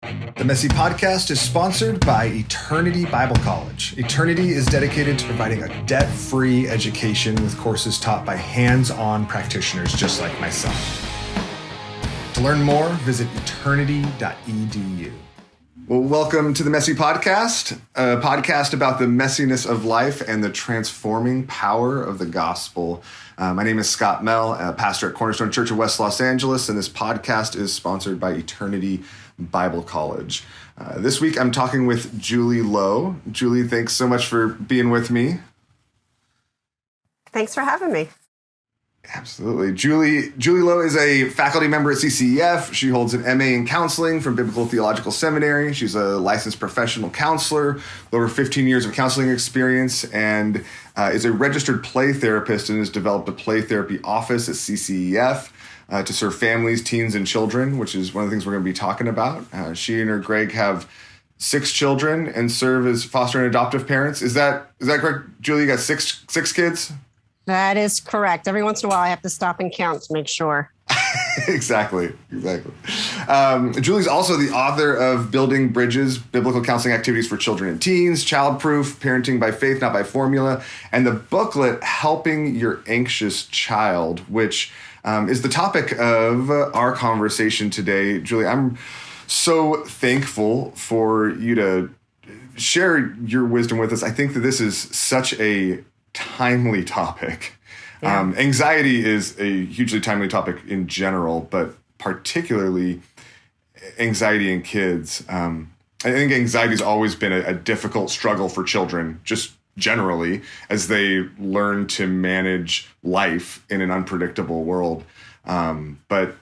The Messy Podcast is sponsored by Eternity Bible College. Eternity is dedicated to providing a debt-free education with courses taught by hands-on practitioners just like myself. To learn more, visit eternity.edu. Well, welcome to the Messy Podcast, a podcast about the messiness of life and the transforming power of the gospel. My name is Scott Mehl, a pastor at Cornerstone Church of West Los Angeles, and this podcast is sponsored by Eternity Bible College. This week, I'm talking with Julie Lowe. Julie, thanks so much for being with me. Thanks for having me. Absolutely. Julie Lowe is a faculty member at CCEF. She holds an MA in counseling from Biblical Theological Seminary. She's a licensed professional counselor with over 15 years of counseling experience and is a registered play therapist and has developed a play therapy office at CCEF to serve families, teens, and children, which is one of the things we're going to be talking about. She and her Greg have 6 children and serve as foster and adoptive parents. Is that correct, Julie? You got six kids? That is correct. Every once in a while, I have to stop and count to make sure. Exactly. Julie's also the author of Building Bridges, Biblical Counseling Activities for Children and Teens, Childproof, Parenting by Faith, Not by Formula, and the booklet, Helping Your Anxious Child, which is the topic of our conversation today. Julie, I'm so thankful for you to share your wisdom with us. I think that this is such a timely topic. Yeah. Anxiety is a hugely timely topic in general, but particularly anxiety in kids. I think anxiety has always been a difficult struggle for children, just generally, as they learn to manage life in an unpredictable world. But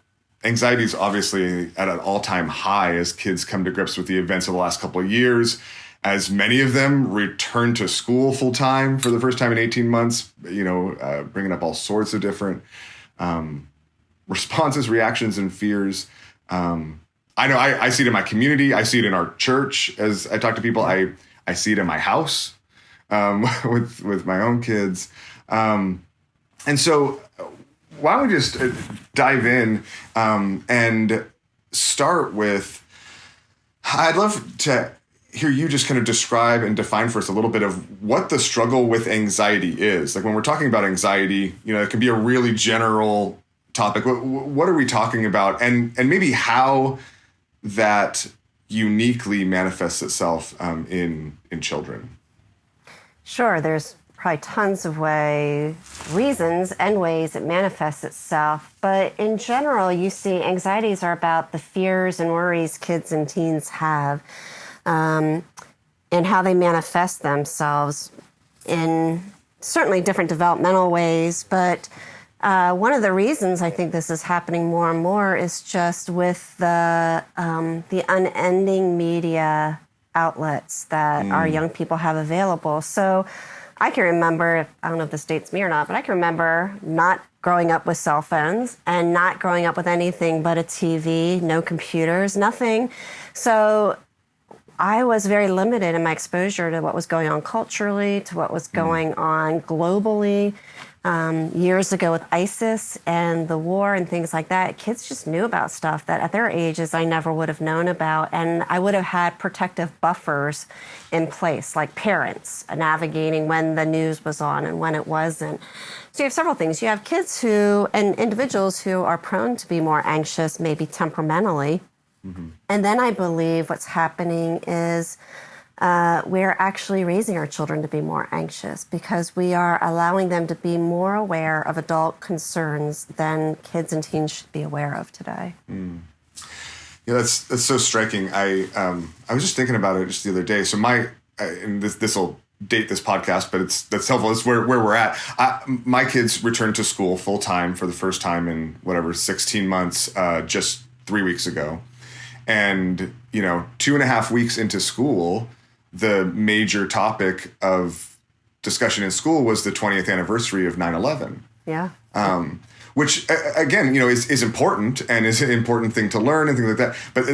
anxiety is obviously at an all-time high as kids come to grips with the events of the last couple of years, as many of them return to school full time for the first time in 18 months, bringing up all sorts of different responses, reactions, and fears. I know I see it in my community. I see it in our church as I talk to people. I see it in my house with my own kids. And so why don't we just dive in and start with, I'd love to hear you just kind of describe and define for us a little bit of what the struggle with anxiety is. Like when we're talking about anxiety, it can be a really general topic. What are we talking about? And maybe how that uniquely manifests itself in children. Sure, there's probably tons of reasons and ways it manifests itself. But in general, you see anxieties are about the fears and worries kids and teens have. And how they manifest themselves in certainly different developmental ways. But one of the reasons I think this is happening more and more is just with the unending media outlets that our young people have available. So I can remember, I don't know if this dates me or not, but I can remember not growing up with cell phones and not growing up with anything but a TV, no computers, nothing. So I was very limited in my exposure to what was going on culturally, to what was going on globally. Years ago with ISIS and the war and things like that, kids just knew about stuff that at their ages I never would have known about. And I would have had protective buffers in place, like parents navigating when the news was on and when it wasn't. So you have several things. You have kids and individuals who are prone to be more anxious, maybe temperamentally. Mm-hmm. And then I believe what's happening is we're actually raising our children to be more anxious because we are allowing them to be more aware of adult concerns than kids and teens should be aware of today. Mm. Yeah, that's so striking. I was just thinking about it just the other day. So and this will date this podcast, but that's helpful. It's where we're at. My kids returned to school full time for the first time in 16 months just 3 weeks ago. And, 2.5 weeks into school, the major topic of discussion in school was the 20th anniversary of 9/11. Yeah. Which, again, is important and is an important thing to learn and things like that. But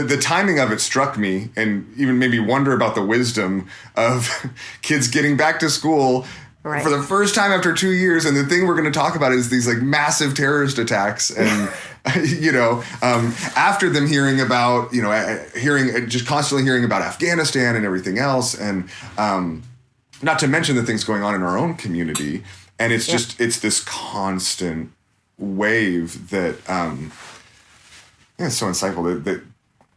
the timing of it struck me and even made me wonder about the wisdom of kids getting back to school Right. for the first time after 2 years. And the thing we're going to talk about is these like massive terrorist attacks. And, after them hearing about, just constantly hearing about Afghanistan and everything else. And not to mention the things going on in our own community. And it's it's this constant wave that it's so insightful that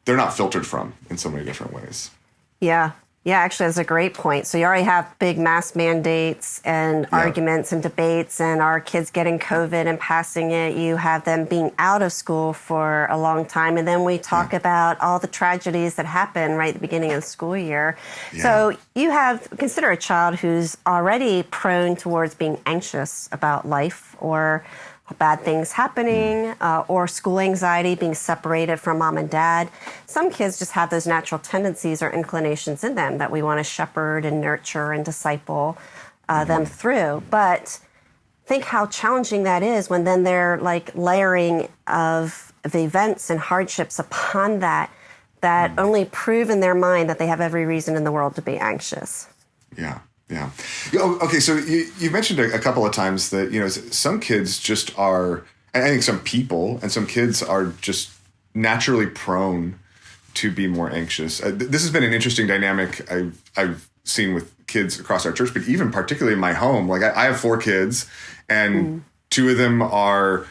they're not filtered from in so many different ways. Yeah. Yeah, actually, that's a great point. So you already have big mass mandates and arguments and debates, and our kids getting COVID and passing it. You have them being out of school for a long time. And then we talk about all the tragedies that happen right at the beginning of the school year. Yeah. So you consider a child who's already prone towards being anxious about life or bad things happening, or school anxiety, being separated from mom and dad. Some kids just have those natural tendencies or inclinations in them that we want to shepherd and nurture and disciple them through. But think how challenging that is when then they're like layering of events and hardships upon that only prove in their mind that they have every reason in the world to be anxious. Yeah. Yeah. Okay. So you mentioned a couple of times that, some kids just are, I think some people and some kids are just naturally prone to be more anxious. This has been an interesting dynamic I've seen with kids across our church, but even particularly in my home. Like I have 4 kids and 2 of them are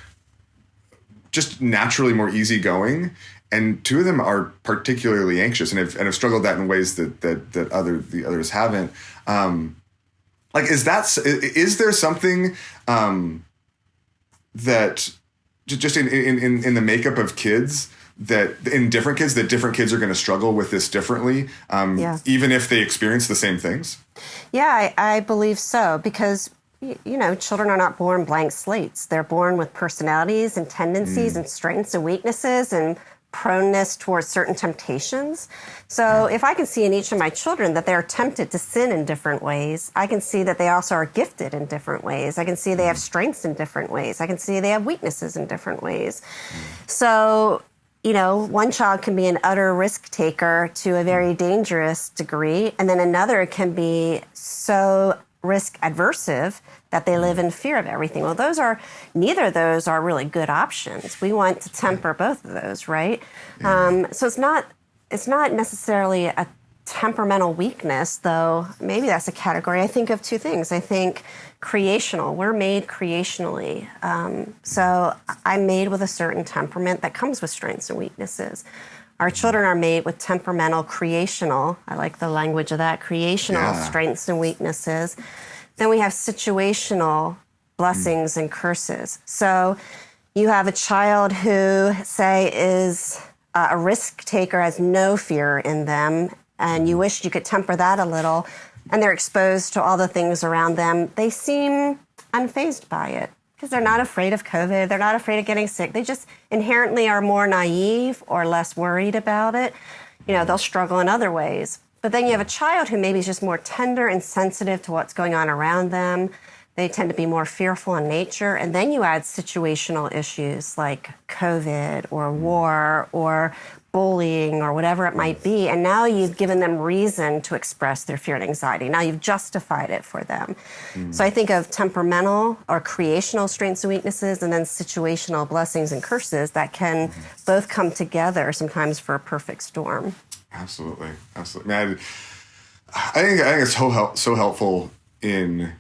just naturally more easygoing. And 2 of them are particularly anxious and have struggled that in ways that the others haven't. Is there something that just in the makeup of kids that different kids are going to struggle with this differently, even if they experience the same things? Yeah, I believe so, because children are not born blank slates. They're born with personalities and tendencies and strengths and weaknesses and proneness towards certain temptations. So if I can see in each of my children that they're tempted to sin in different ways, I can see that they also are gifted in different ways. I can see they have strengths in different ways. I can see they have weaknesses in different ways. So, one child can be an utter risk taker to a very dangerous degree, and then another can be so risk aversive that they live in fear of everything. Well, neither of those are really good options. We want to temper both of those, right? So it's not necessarily a temperamental weakness, though maybe that's a category. I think of 2 things. I think creational. We're made creationally. So I'm made with a certain temperament that comes with strengths and weaknesses. Our children are made with temperamental, creational, I like the language of that, creational strengths and weaknesses. Then we have situational blessings and curses. So you have a child who, say, is a risk taker, has no fear in them, and you wish you could temper that a little, and they're exposed to all the things around them. They seem unfazed by it because they're not afraid of COVID. They're not afraid of getting sick. They just inherently are more naive or less worried about it. They'll struggle in other ways. But then you have a child who maybe is just more tender and sensitive to what's going on around them. They tend to be more fearful in nature. And then you add situational issues like COVID or war or bullying or whatever it might be. And now you've given them reason to express their fear and anxiety. Now you've justified it for them. So I think of temperamental or creational strengths and weaknesses, and then situational blessings and curses that can both come together sometimes for a perfect storm. Absolutely. Man, I think it's so helpful in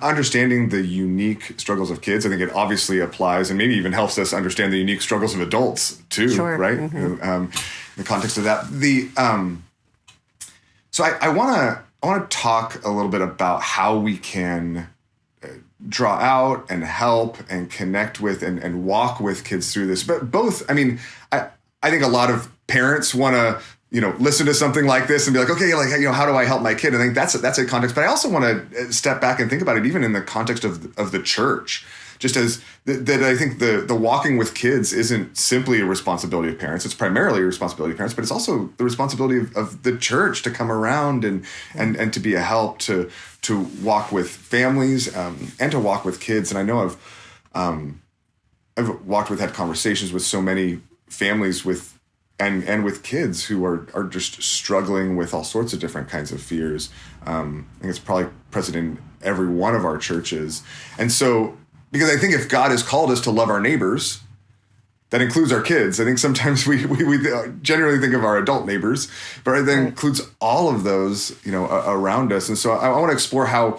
understanding the unique struggles of kids. I think it obviously applies and maybe even helps us understand the unique struggles of adults too, right? In the context of that. So I want to talk a little bit about how we can draw out and help and connect with and walk with kids through this. But both, I think a lot of parents want to listen to something like this and be like, okay, how do I help my kid? I think that's a context, but I also want to step back and think about it even in the context of the church, just as that I think the walking with kids isn't simply a responsibility of parents. It's primarily a responsibility of parents, but it's also the responsibility of the church to come around and to be a help to walk with families and to walk with kids. And I know I've had conversations with so many families and with kids who are just struggling with all sorts of different kinds of fears. I think it's probably present in every one of our churches. And so, because I think if God has called us to love our neighbors, that includes our kids. I think sometimes we generally think of our adult neighbors, but that includes all of those, around us. And so I want to explore how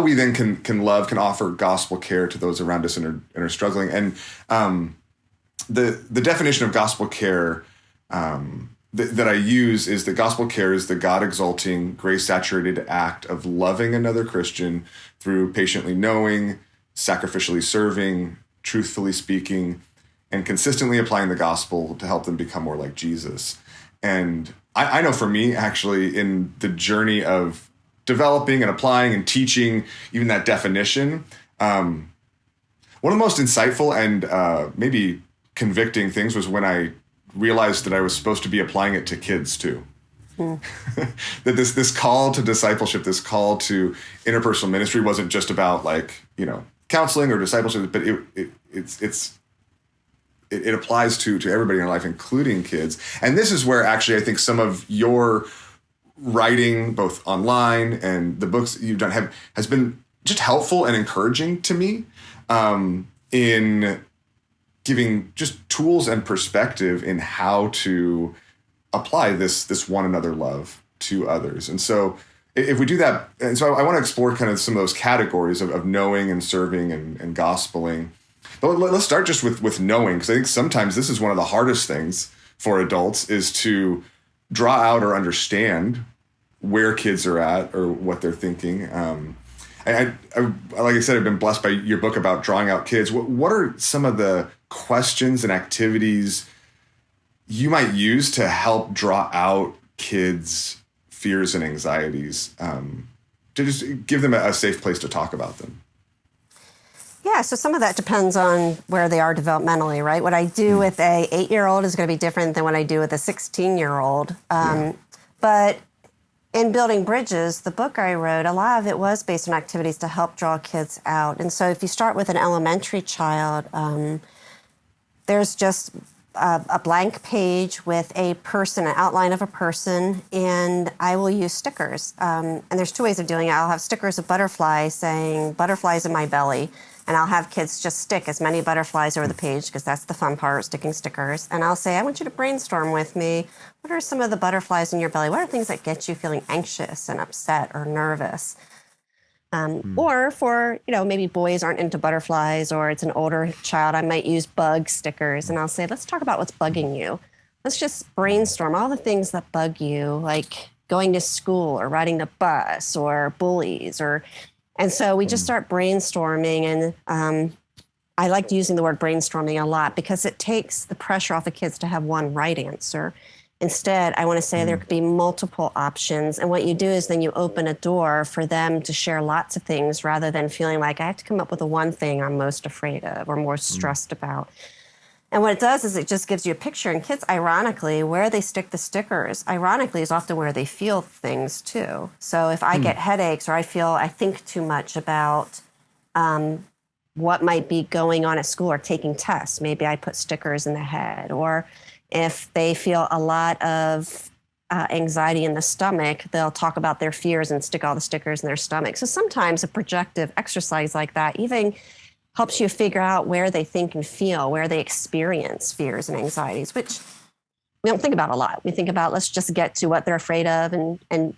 we then can love, can offer gospel care to those around us and are struggling. And the definition of gospel care that I use is that gospel care is the God-exalting, grace-saturated act of loving another Christian through patiently knowing, sacrificially serving, truthfully speaking, and consistently applying the gospel to help them become more like Jesus. And I know for me, actually, in the journey of developing and applying and teaching even that definition, one of the most insightful and maybe convicting things was when I realized that I was supposed to be applying it to kids too. That this call to discipleship, this call to interpersonal ministry wasn't just about counseling or discipleship, but it applies to everybody in life, including kids. And this is where actually I think some of your writing, both online and the books you've done, has been just helpful and encouraging to me in giving just tools and perspective in how to apply this one another love to others. And so if we do that, and so I want to explore kind of some of those categories of knowing and serving and gospeling. But let's start just with knowing, because I think sometimes this is one of the hardest things for adults, is to draw out or understand where kids are at or what they're thinking. And I, like I said, I've been blessed by your book about drawing out kids. What are some of the questions and activities you might use to help draw out kids' fears and anxieties, to just give them a safe place to talk about them? Yeah, so some of that depends on where they are developmentally, right? What I do with a 8-year-old is going to be different than what I do with a 16-year-old. But in Building Bridges, the book I wrote, a lot of it was based on activities to help draw kids out. And so if you start with an elementary child, there's just a blank page with a person, an outline of a person, and I will use stickers. And there's 2 ways of doing it. I'll have stickers of butterflies saying, "Butterflies in my belly," and I'll have kids just stick as many butterflies over the page, because that's the fun part, sticking stickers. And I'll say, I want you to brainstorm with me. What are some of the butterflies in your belly? What are things that get you feeling anxious and upset or nervous? Or for, maybe boys aren't into butterflies, or it's an older child, I might use bug stickers. And I'll say, let's talk about what's bugging you. Let's just brainstorm all the things that bug you, like going to school or riding the bus or bullies. And so we just start brainstorming. And I like using the word brainstorming a lot because it takes the pressure off the kids to have one right answer. Instead, I want to say there could be multiple options. And what you do is then you open a door for them to share lots of things, rather than feeling like I have to come up with the one thing I'm most afraid of or more stressed about. And what it does is it just gives you a picture. And kids, ironically, where they stick the stickers, ironically, is often where they feel things too. So if I get headaches, or I think too much about what might be going on at school or taking tests, maybe I put stickers in the head. Or if they feel a lot of anxiety in the stomach, they'll talk about their fears and stick all the stickers in their stomach. So sometimes a projective exercise like that even helps you figure out where they think and feel, where they experience fears and anxieties, which we don't think about a lot. We think about, let's just get to what they're afraid of and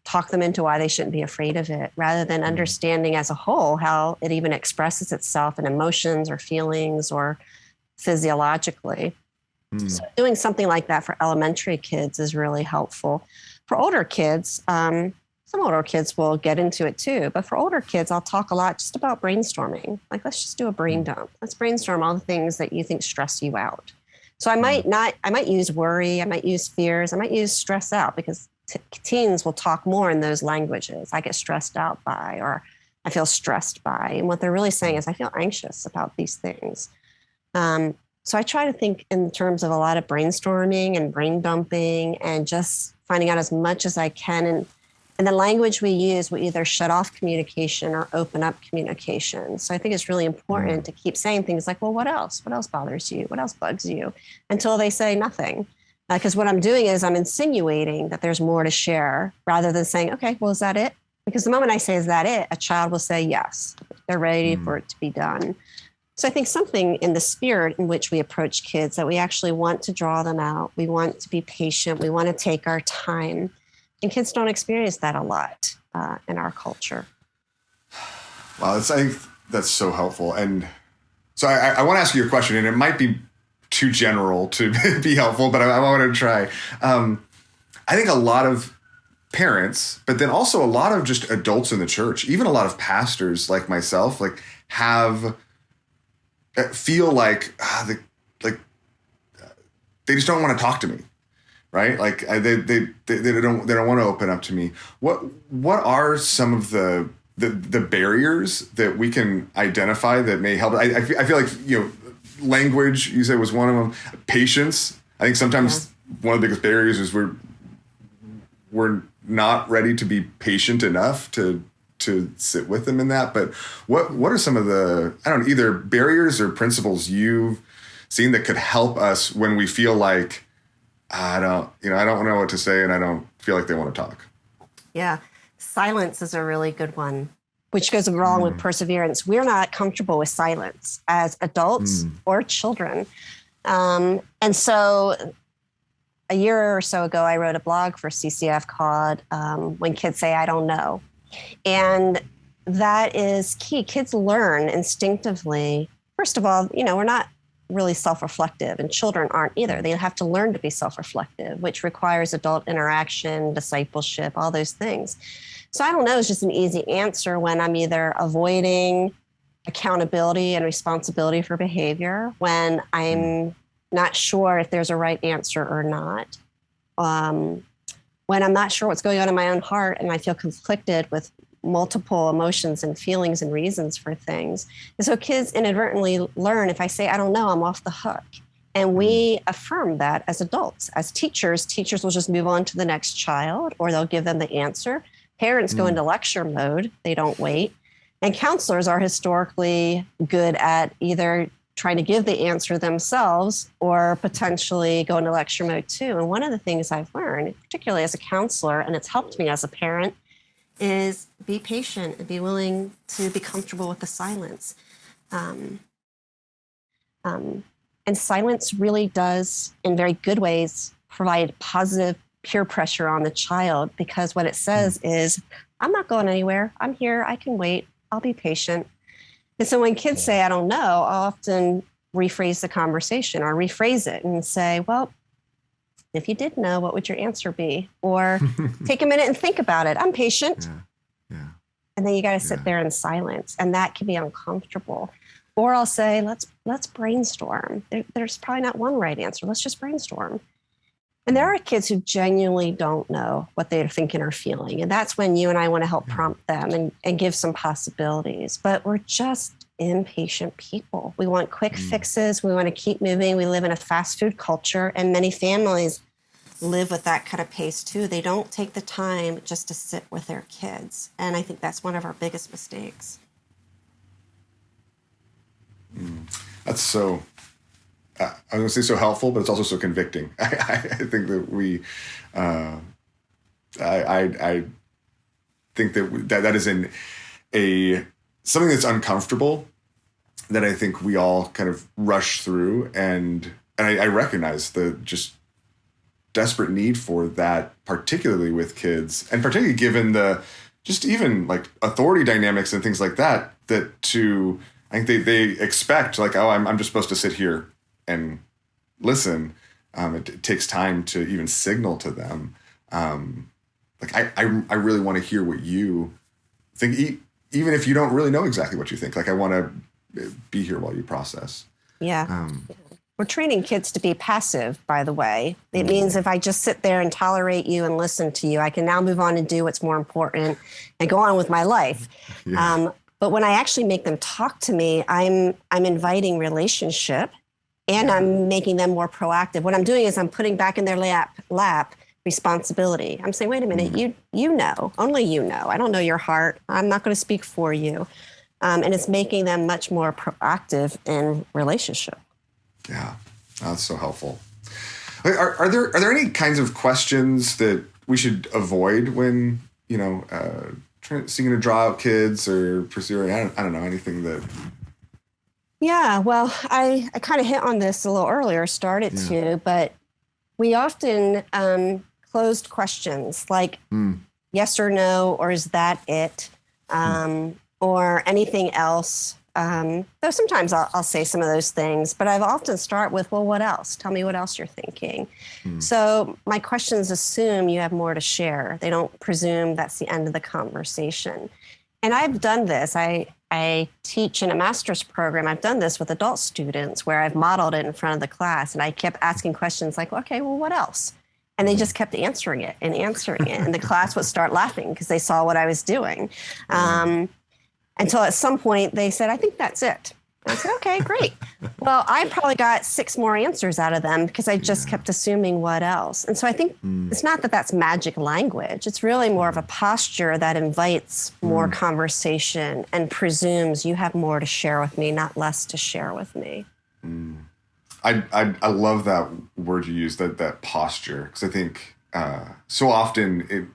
talk them into why they shouldn't be afraid of it, rather than understanding as a whole how it even expresses itself in emotions or feelings or physiologically. So doing something like that for elementary kids is really helpful. For older kids, some older kids will get into it too, but for older kids, I'll talk a lot just about brainstorming. Like, let's just do a brain dump. Let's brainstorm all the things that you think stress you out. So I might use worry, I might use fears, I might use stress out, because teens will talk more in those languages. I get stressed out by, or I feel stressed by. And what they're really saying is, I feel anxious about these things. So I try to think in terms of a lot of brainstorming and brain dumping, and just finding out as much as I can. And the language we use will either shut off communication or open up communication. So I think it's really important to keep saying things like, well, what else? What else bothers you? What else bugs you? Until they say nothing. Because what I'm doing is I'm insinuating that there's more to share, rather than saying, okay, well, is that it? Because the moment I say, is that it? A child will say yes. They're ready for it to be done. So I think something in the spirit in which we approach kids, that we actually want to draw them out. We want to be patient. We want to take our time. And kids don't experience that a lot in our culture. Wow, I think that's so helpful. And so I want to ask you a question, and it might be too general to be helpful, but I want to try. I think a lot of parents, but then also a lot of just adults in the church, even a lot of pastors like myself, like feel like they just don't want to talk to me, right? Like they don't want to open up to me. What are some of the barriers that we can identify that may help? I feel like, language, you said, was one of them. Patience. I think sometimes one of the biggest barriers is we're not ready to be patient enough to sit with them in that. But what are some of the, I don't know, either barriers or principles you've seen that could help us when we feel like, I don't know what to say and I don't feel like they want to talk? Yeah. Silence is a really good one, which goes along with perseverance. We're not comfortable with silence as adults or children. And so a year or so ago, I wrote a blog for CCF called When Kids Say, I Don't Know. And that is key. Kids learn instinctively. First of all, we're not really self-reflective, and children aren't either. They have to learn to be self-reflective, which requires adult interaction, discipleship, all those things. So I don't know is just an easy answer when I'm either avoiding accountability and responsibility for behavior, when I'm not sure if there's a right answer or not, when I'm not sure what's going on in my own heart and I feel conflicted with multiple emotions and feelings and reasons for things. And so kids inadvertently learn, if I say, I don't know, I'm off the hook. And we affirm that as adults. As teachers will just move on to the next child, or they'll give them the answer. Parents go into lecture mode. They don't wait. And counselors are historically good at either trying to give the answer themselves or potentially go into lecture mode too. And one of the things I've learned, particularly as a counselor, and it's helped me as a parent, is be patient and be willing to be comfortable with the silence. And silence really does, in very good ways, provide positive peer pressure on the child, because what it says is, I'm not going anywhere. I'm here. I can wait. I'll be patient. And so when kids say, I don't know, I'll often rephrase the conversation or rephrase it and say, well, if you did know, what would your answer be? Or take a minute and think about it. I'm patient. Yeah. And then you got to sit there in silence. And that can be uncomfortable. Or I'll say, let's brainstorm. There's probably not one right answer. Let's just brainstorm. And there are kids who genuinely don't know what they're thinking or feeling. And that's when you and I want to help prompt them and give some possibilities. But we're just impatient people. We want quick fixes. We want to keep moving. We live in a fast food culture, and many families live with that kind of pace too. They don't take the time just to sit with their kids. And I think that's one of our biggest mistakes. That's so... I was going to say so helpful, but it's also so convicting. I think that I think that is something that's uncomfortable, that I think we all kind of rush through, and I recognize the just desperate need for that, particularly with kids, and particularly given the just even like authority dynamics and things like that. I think they expect like, oh, I'm just supposed to sit here and listen. It takes time to even signal to them. Like I really want to hear what you think, even if you don't really know exactly what you think. Like I want to be here while you process. Yeah. We're training kids to be passive, by the way. It means if I just sit there and tolerate you and listen to you, I can now move on and do what's more important and go on with my life. Yeah. But when I actually make them talk to me, I'm inviting relationship. And I'm making them more proactive. What I'm doing is I'm putting back in their lap responsibility. I'm saying, wait a minute, you know, only you know. I don't know your heart. I'm not going to speak for you. And it's making them much more proactive in relationship. Yeah, that's so helpful. Are there any kinds of questions that we should avoid when seeking to draw out kids or pursuing, I don't know, anything that. Yeah, well, I kind of hit on this a little earlier, started to, but we often closed questions like yes or no, or is that it, or anything else. Though sometimes I'll say some of those things, but I've often start with, well, what else? Tell me what else you're thinking. So my questions assume you have more to share. They don't presume that's the end of the conversation. And I've done this. I teach in a master's program. I've done this with adult students where I've modeled it in front of the class, and I kept asking questions like, okay, well, what else? And they just kept answering it. And the class would start laughing because they saw what I was doing. Until at some point they said, I think that's it. I said, okay, great. Well, I probably got 6 more answers out of them because I just kept assuming what else. And so I think it's not that that's magic language. It's really more of a posture that invites more conversation and presumes you have more to share with me, not less to share with me. I love that word you used, that posture, because I think so often,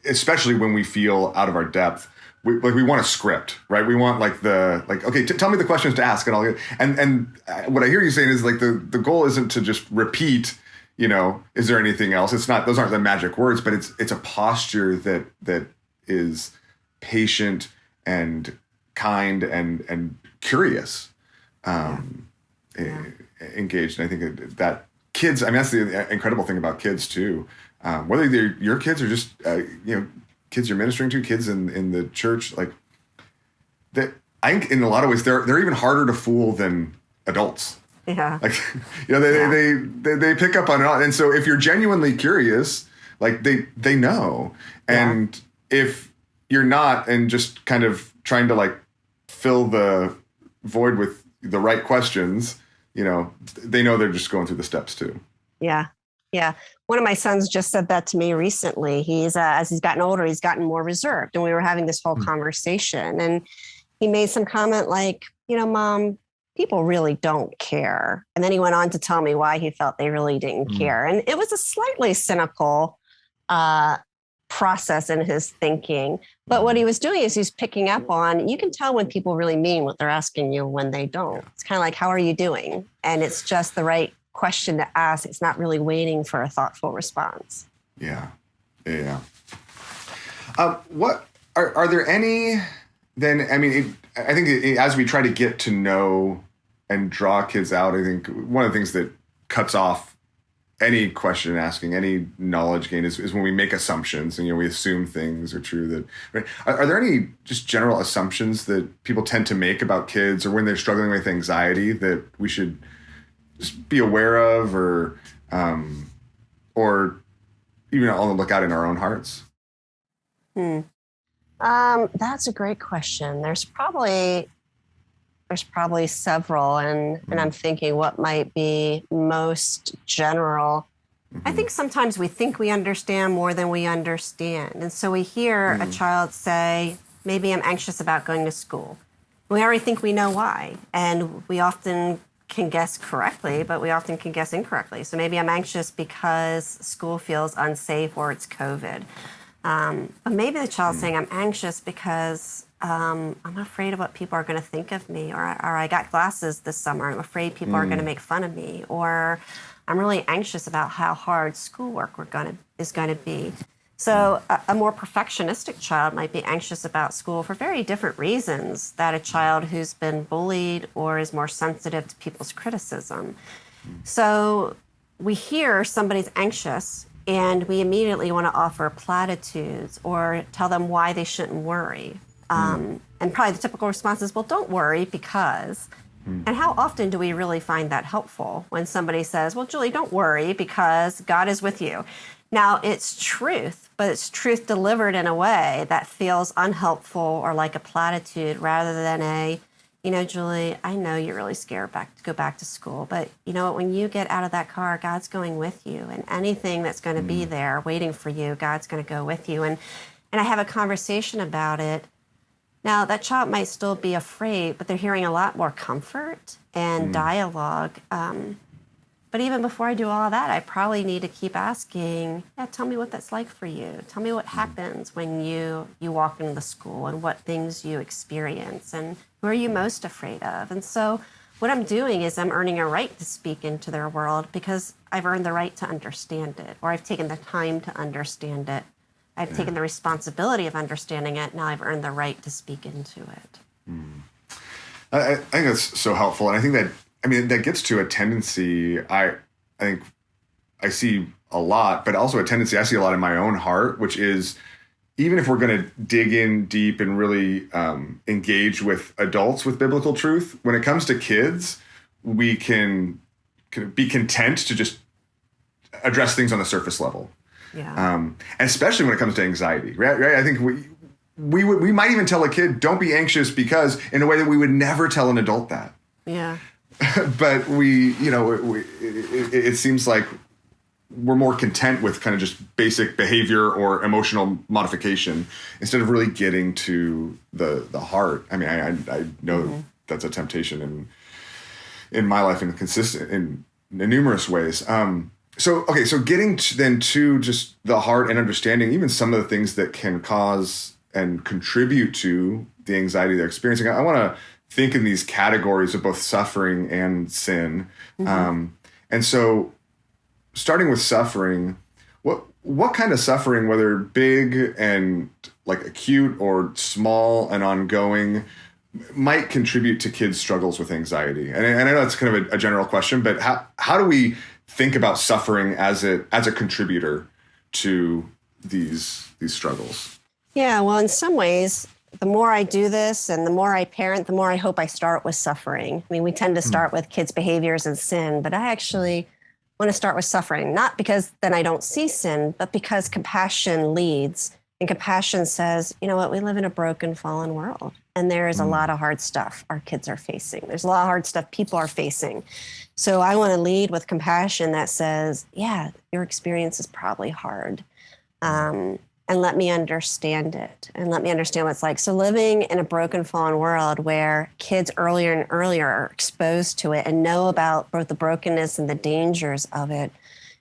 especially when we feel out of our depth, we want a script, right? We want okay, tell me the questions to ask, and I'll get. And what I hear you saying is like the goal isn't to just repeat, is there anything else? It's not; those aren't the magic words, but it's a posture that is patient and kind and curious, engaged. And I think that kids. I mean, that's the incredible thing about kids too. Whether they're your kids or just kids you're ministering to, kids in the church, like that. I think in a lot of ways they're even harder to fool than adults. Yeah. Like they pick up on it, and so if you're genuinely curious, like they know, and if you're not, and just kind of trying to like fill the void with the right questions, they know they're just going through the steps too. Yeah. Yeah. One of my sons just said that to me recently. He's as he's gotten older, he's gotten more reserved. And we were having this whole conversation, and he made some comment like, Mom, people really don't care. And then he went on to tell me why he felt they really didn't care. And it was a slightly cynical process in his thinking. But what he was doing is he's picking up on, you can tell when people really mean what they're asking you when they don't. It's kind of like, how are you doing? And it's just the right question to ask. It's not really waiting for a thoughtful response. Yeah. What are there any then? I mean, I think as we try to get to know and draw kids out, I think one of the things that cuts off any question asking, any knowledge gain is when we make assumptions and we assume things are true. That right? Are there any just general assumptions that people tend to make about kids, or when they're struggling with anxiety, that we should just be aware of, or even on the lookout in our own hearts? That's a great question. There's probably several, and I'm thinking what might be most general. I think sometimes we think we understand more than we understand. And so we hear a child say, maybe I'm anxious about going to school. We already think we know why. And we often can guess correctly, but we often can guess incorrectly. So maybe I'm anxious because school feels unsafe or it's COVID. But maybe the child's saying I'm anxious because I'm afraid of what people are going to think of me, or I got glasses this summer. I'm afraid people are going to make fun of me, or I'm really anxious about how hard schoolwork is going to be. So a more perfectionistic child might be anxious about school for very different reasons than a child who's been bullied or is more sensitive to people's criticism. So we hear somebody's anxious, and we immediately want to offer platitudes or tell them why they shouldn't worry. And probably the typical response is, well, don't worry because. And how often do we really find that helpful when somebody says, well, Julie, don't worry because God is with you? Now, it's truth, but it's truth delivered in a way that feels unhelpful or like a platitude rather than Julie, I know you're really scared to go back to school, but you know what? When you get out of that car, God's going with you, and anything that's going to be there waiting for you, God's going to go with you. And I have a conversation about it. Now, that child might still be afraid, but they're hearing a lot more comfort and dialogue. But But even before I do all of that, I probably need to keep asking, yeah, tell me what that's like for you. Tell me what happens when you walk into the school and what things you experience and who are you most afraid of. And so what I'm doing is I'm earning a right to speak into their world because I've earned the right to understand it, or I've taken the time to understand it. I've taken the responsibility of understanding it. Now I've earned the right to speak into it. I think that's so helpful. And I think that gets to a tendency I think I see a lot, but also a tendency I see a lot in my own heart, which is even if we're going to dig in deep and really engage with adults with biblical truth, when it comes to kids, we can be content to just address things on the surface level. Yeah. And especially when it comes to anxiety, right? I think we might even tell a kid, don't be anxious, because in a way that we would never tell an adult that. Yeah. But it seems like we're more content with kind of just basic behavior or emotional modification instead of really getting to the heart. I mean, I know that's a temptation in my life and consistent in numerous ways. So getting to just the heart and understanding even some of the things that can cause and contribute to the anxiety they're experiencing. I want to think in these categories of both suffering and sin. And so starting with suffering, what kind of suffering, whether big and like acute or small and ongoing, might contribute to kids' struggles with anxiety? And I know that's kind of a general question, but how do we think about suffering as a contributor to these struggles? Yeah, well, in some ways, the more I do this and the more I parent, the more I hope I start with suffering. I mean, we tend to start with kids' behaviors and sin, but I actually want to start with suffering, not because then I don't see sin, but because compassion leads. And compassion says, you know what, we live in a broken, fallen world. And there is a lot of hard stuff our kids are facing. There's a lot of hard stuff people are facing. So I want to lead with compassion that says, yeah, your experience is probably hard. And let me understand it and let me understand what it's like. So living in a broken, fallen world where kids earlier and earlier are exposed to it and know about both the brokenness and the dangers of it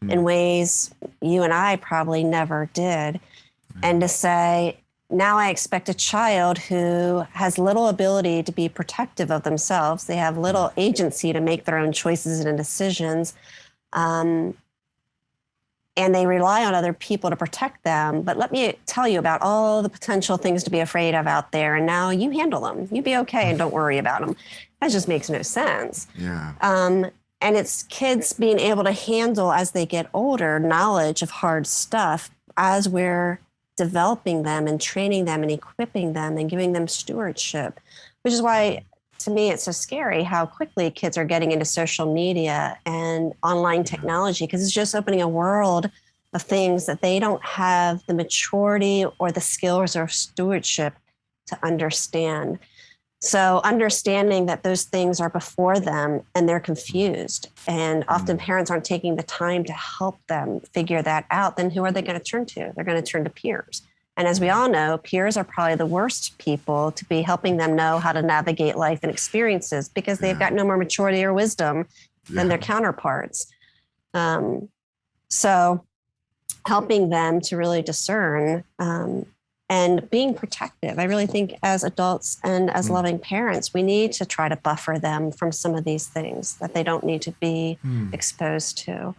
in ways you and I probably never did. And to say, now I expect a child who has little ability to be protective of themselves. They have little agency to make their own choices and decisions. And they rely on other people to protect them. But let me tell you about all the potential things to be afraid of out there. And now you handle them. You be okay and don't worry about them. That just makes no sense. Yeah. And it's kids being able to handle, as they get older, knowledge of hard stuff as we're developing them and training them and equipping them and giving them stewardship, which is why, to me, it's so scary how quickly kids are getting into social media and online technology, because it's just opening a world of things that they don't have the maturity or the skills or stewardship to understand. So understanding that those things are before them and they're confused, and often parents aren't taking the time to help them figure that out, then who are they going to turn to? They're going to turn to peers. And as we all know, peers are probably the worst people to be helping them know how to navigate life and experiences, because they've got no more maturity or wisdom than their counterparts. So helping them to really discern and being protective. I really think as adults and as loving parents, we need to try to buffer them from some of these things that they don't need to be exposed to.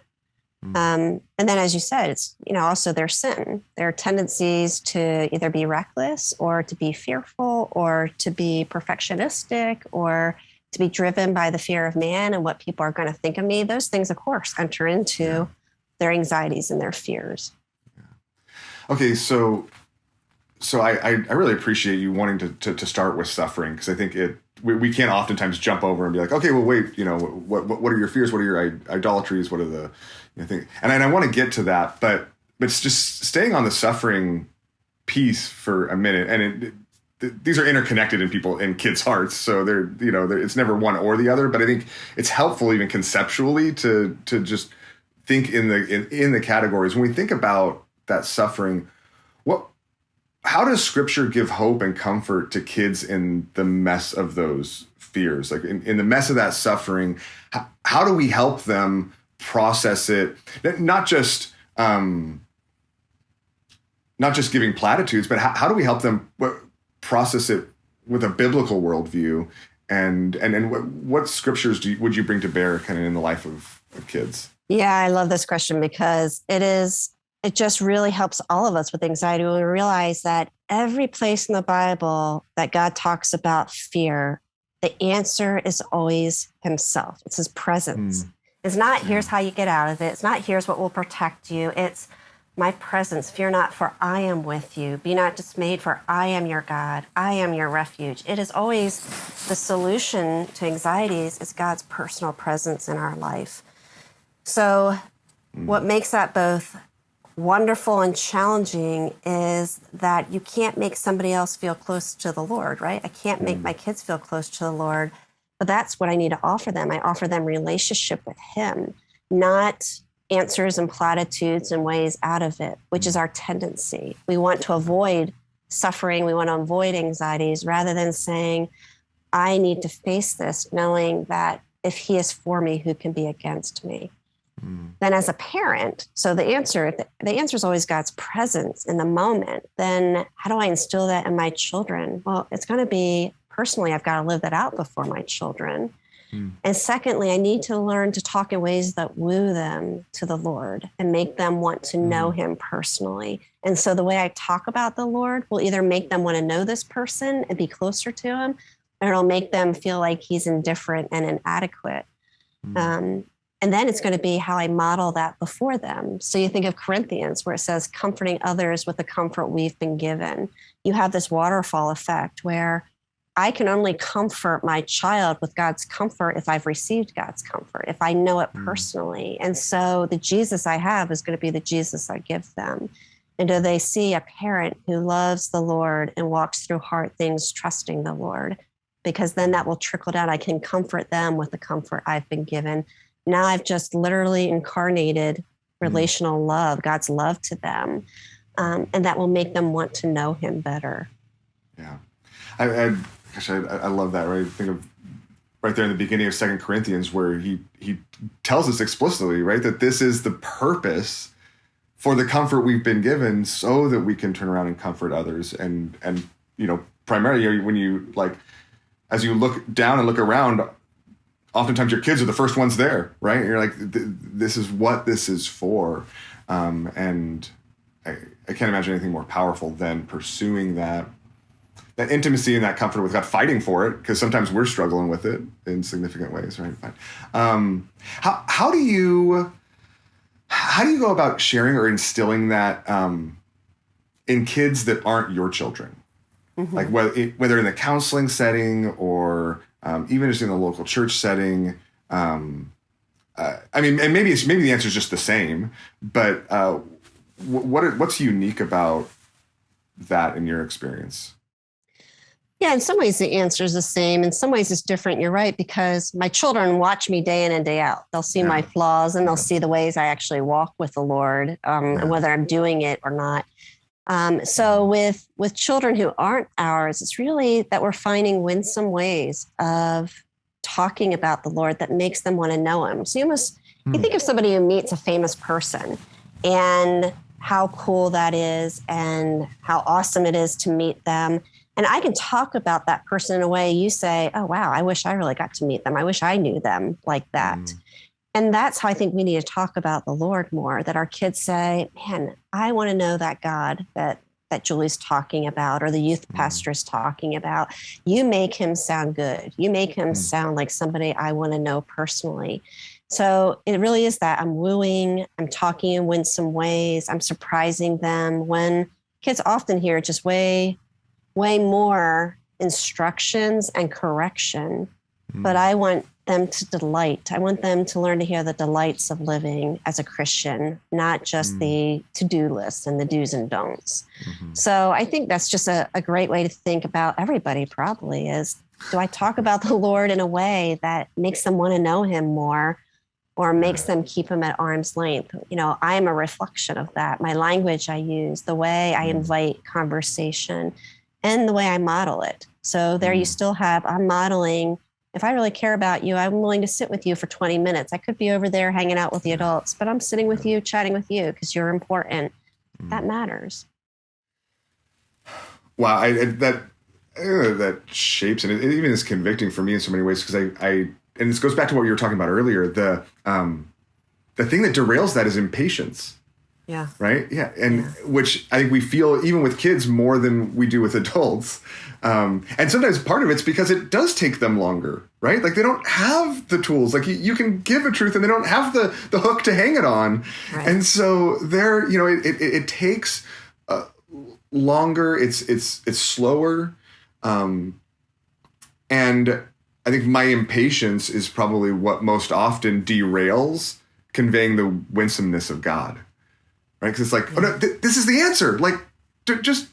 And then, as you said, it's, also their sin, their tendencies to either be reckless or to be fearful or to be perfectionistic or to be driven by the fear of man and what people are going to think of me. Those things, of course, enter into their anxieties and their fears. Okay, so I really appreciate you wanting to start with suffering, because I think we can't oftentimes jump over and be like, okay, well, wait, what are your fears? What are your idolatries? What are the things? And I want to get to that, but it's just staying on the suffering piece for a minute. And these are interconnected in kids' hearts, so they're it's never one or the other. But I think it's helpful even conceptually to just think in the categories when we think about that suffering. How does Scripture give hope and comfort to kids in the mess of those fears? Like in the mess of that suffering, how do we help them process it, not just giving platitudes, but how do we help them process it with a biblical worldview? And what scriptures would you bring to bear kind of in the life of kids? Yeah, I love this question because it just really helps all of us with anxiety when we realize that every place in the Bible that God talks about fear, the answer is always himself. It's his presence. It's not, here's how you get out of it. It's not, here's what will protect you. It's my presence. Fear not, for I am with you. Be not dismayed, for I am your God. I am your refuge. It is always the solution to anxieties is God's personal presence in our life. So what makes that both wonderful and challenging is that you can't make somebody else feel close to the Lord, right? I can't make my kids feel close to the Lord, but that's what I need to offer them. I offer them relationship with him, not answers and platitudes and ways out of it, which is our tendency. We want to avoid suffering. We want to avoid anxieties rather than saying, I need to face this, knowing that if he is for me, who can be against me? Then as a parent, so the answer is always God's presence in the moment. Then how do I instill that in my children? Well, it's going to be personally, I've got to live that out before my children. And secondly, I need to learn to talk in ways that woo them to the Lord and make them want to know him personally. And so the way I talk about the Lord will either make them want to know this person and be closer to him, or it'll make them feel like he's indifferent and inadequate. And then it's going to be how I model that before them. So you think of Corinthians where it says comforting others with the comfort we've been given. You have this waterfall effect where I can only comfort my child with God's comfort if I've received God's comfort, if I know it personally. And so the Jesus I have is going to be the Jesus I give them. And do they see a parent who loves the Lord and walks through hard things, trusting the Lord? Because then that will trickle down. I can comfort them with the comfort I've been given. Now I've just literally incarnated relational love, God's love to them. And that will make them want to know him better. Yeah. I love that, right? Think of right there in the beginning of 2 Corinthians where he tells us explicitly, right, that this is the purpose for the comfort we've been given so that we can turn around and comfort others. And primarily when you as you look down and look around, oftentimes your kids are the first ones there, right? And you're like, this is what this is for. And I can't imagine anything more powerful than pursuing that intimacy and that comfort with God, fighting for it, because sometimes we're struggling with it in significant ways, right? How do you go about sharing or instilling that in kids that aren't your children? Like whether in the counseling setting or even just in the local church setting. And maybe the answer is just the same, but what's unique about that in your experience? Yeah, in some ways the answer is the same. In some ways it's different. You're right, because my children watch me day in and day out. They'll see my flaws and they'll see the ways I actually walk with the Lord, and whether I'm doing it or not. So with children who aren't ours, it's really that we're finding winsome ways of talking about the Lord that makes them want to know him. So you think of somebody who meets a famous person and how cool that is and how awesome it is to meet them. And I can talk about that person in a way you say, oh, wow, I wish I really got to meet them. I wish I knew them like that. And that's how I think we need to talk about the Lord more, that our kids say, man, I want to know that God that Julie's talking about or the youth pastor is talking about. You make him sound good. You make him sound like somebody I want to know personally. So it really is that I'm wooing, I'm talking in winsome ways, I'm surprising them, when kids often hear just way more instructions and correction. But I want them to delight. I want them to learn to hear the delights of living as a Christian, not just the to-do list and the do's and don'ts. So I think that's just a great way to think about everybody probably is, do I talk about the Lord in a way that makes them want to know him more or makes them keep him at arm's length? I am a reflection of that. My language I use, the way I invite conversation, and the way I model it. So there you still have, I'm modeling If I really care about you, I'm willing to sit with you for 20 minutes. I could be over there hanging out with the adults, but I'm sitting with you, chatting with you because you're important. That matters. Wow, that shapes, and it even is convicting for me in so many ways, because and this goes back to what you were talking about earlier. The thing that derails that is impatience. Yeah. Right. Yeah. And which I think we feel even with kids more than we do with adults. And sometimes part of it's because it does take them longer, right? Like they don't have the tools. Like you can give a truth and they don't have the hook to hang it on. Right. And so it takes longer. It's slower. And I think my impatience is probably what most often derails conveying the winsomeness of God. Right? Because it's like, oh no, this is the answer. Like, just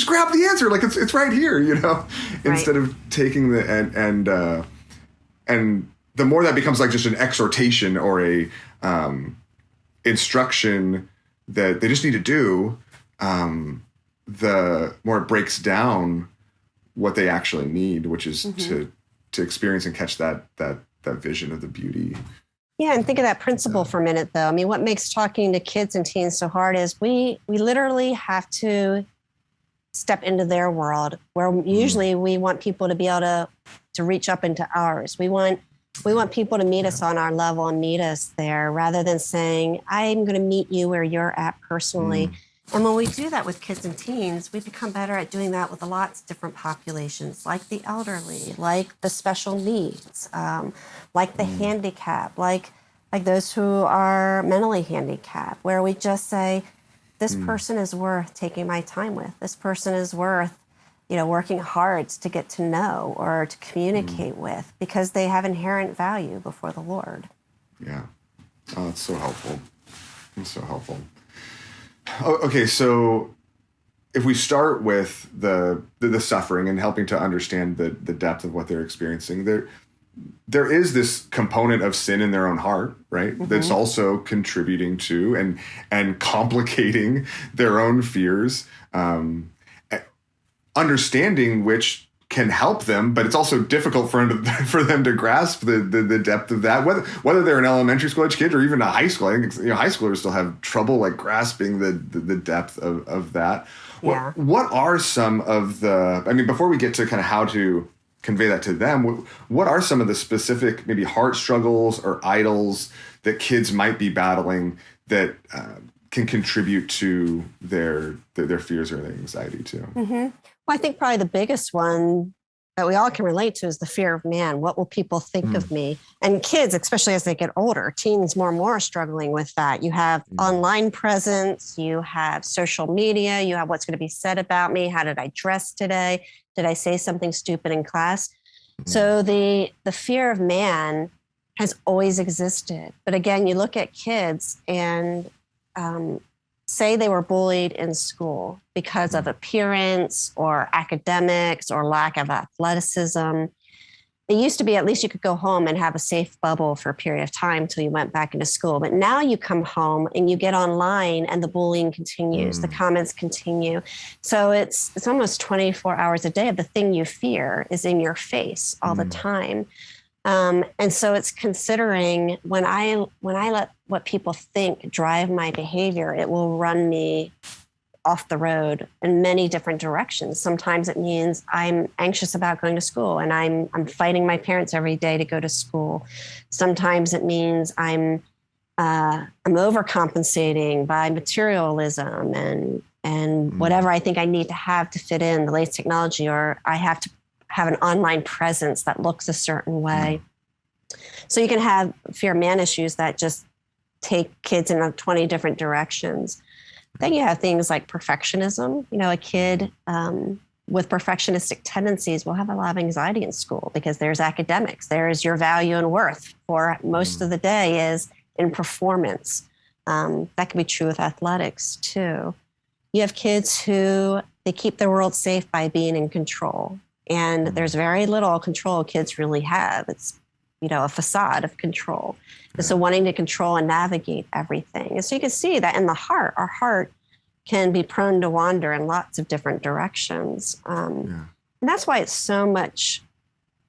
grab the answer. Like it's right here, right. Instead of taking the and the more that becomes like just an exhortation or a instruction that they just need to do, the more it breaks down what they actually need, which is to experience and catch that vision of the beauty. Yeah, and think of that principle for a minute, though. I mean, what makes talking to kids and teens so hard is we literally have to step into their world, where usually we want people to be able to reach up into ours. We want people to meet us on our level and meet us there, rather than saying, I'm going to meet you where you're at personally. And when we do that with kids and teens, we become better at doing that with lots of different populations, like the elderly, like the special needs, like the handicapped, like those who are mentally handicapped, where we just say, this person is worth taking my time with. This person is worth, working hard to get to know or to communicate with, because they have inherent value before the Lord. Yeah. Oh, that's so helpful. It's so helpful. Okay, so if we start with the suffering and helping to understand the depth of what they're experiencing, there is this component of sin in their own heart, right? That's also contributing to and complicating their own fears, understanding which can help them, but it's also difficult for them to grasp the depth of that. Whether they're an elementary school age kid or even a high school, I think high schoolers still have trouble like grasping the depth of that. Yeah. What are some of before we get to kind of how to convey that to them, what are some of the specific maybe heart struggles or idols that kids might be battling that can contribute to their fears or their anxiety too? Well, I think probably the biggest one that we all can relate to is the fear of man. What will people think of me? And kids, especially as they get older, teens more and more are struggling with that. You have online presence, you have social media, you have what's going to be said about me. How did I dress today? Did I say something stupid in class? So the fear of man has always existed. But again, you look at kids and say they were bullied in school because of appearance or academics or lack of athleticism. It used to be at least you could go home and have a safe bubble for a period of time until you went back into school. But now you come home and you get online and the bullying continues, the comments continue. So it's almost 24 hours a day of the thing you fear is in your face all the time. And so it's considering when I let what people think drive my behavior, it will run me off the road in many different directions. Sometimes it means I'm anxious about going to school and I'm fighting my parents every day to go to school. Sometimes it means I'm overcompensating by materialism and whatever I think I need to have to fit in the latest technology, or I have to have an online presence that looks a certain way. So you can have fear man issues that just take kids in 20 different directions. Then you have things like perfectionism. A kid with perfectionistic tendencies will have a lot of anxiety in school because there's academics. There's your value and worth for most of the day is in performance. That can be true with athletics too. You have kids who they keep their world safe by being in control. And there's very little control kids really have. It's, a facade of control. And so wanting to control and navigate everything. And so you can see that in the heart, our heart can be prone to wander in lots of different directions. And that's why it's so much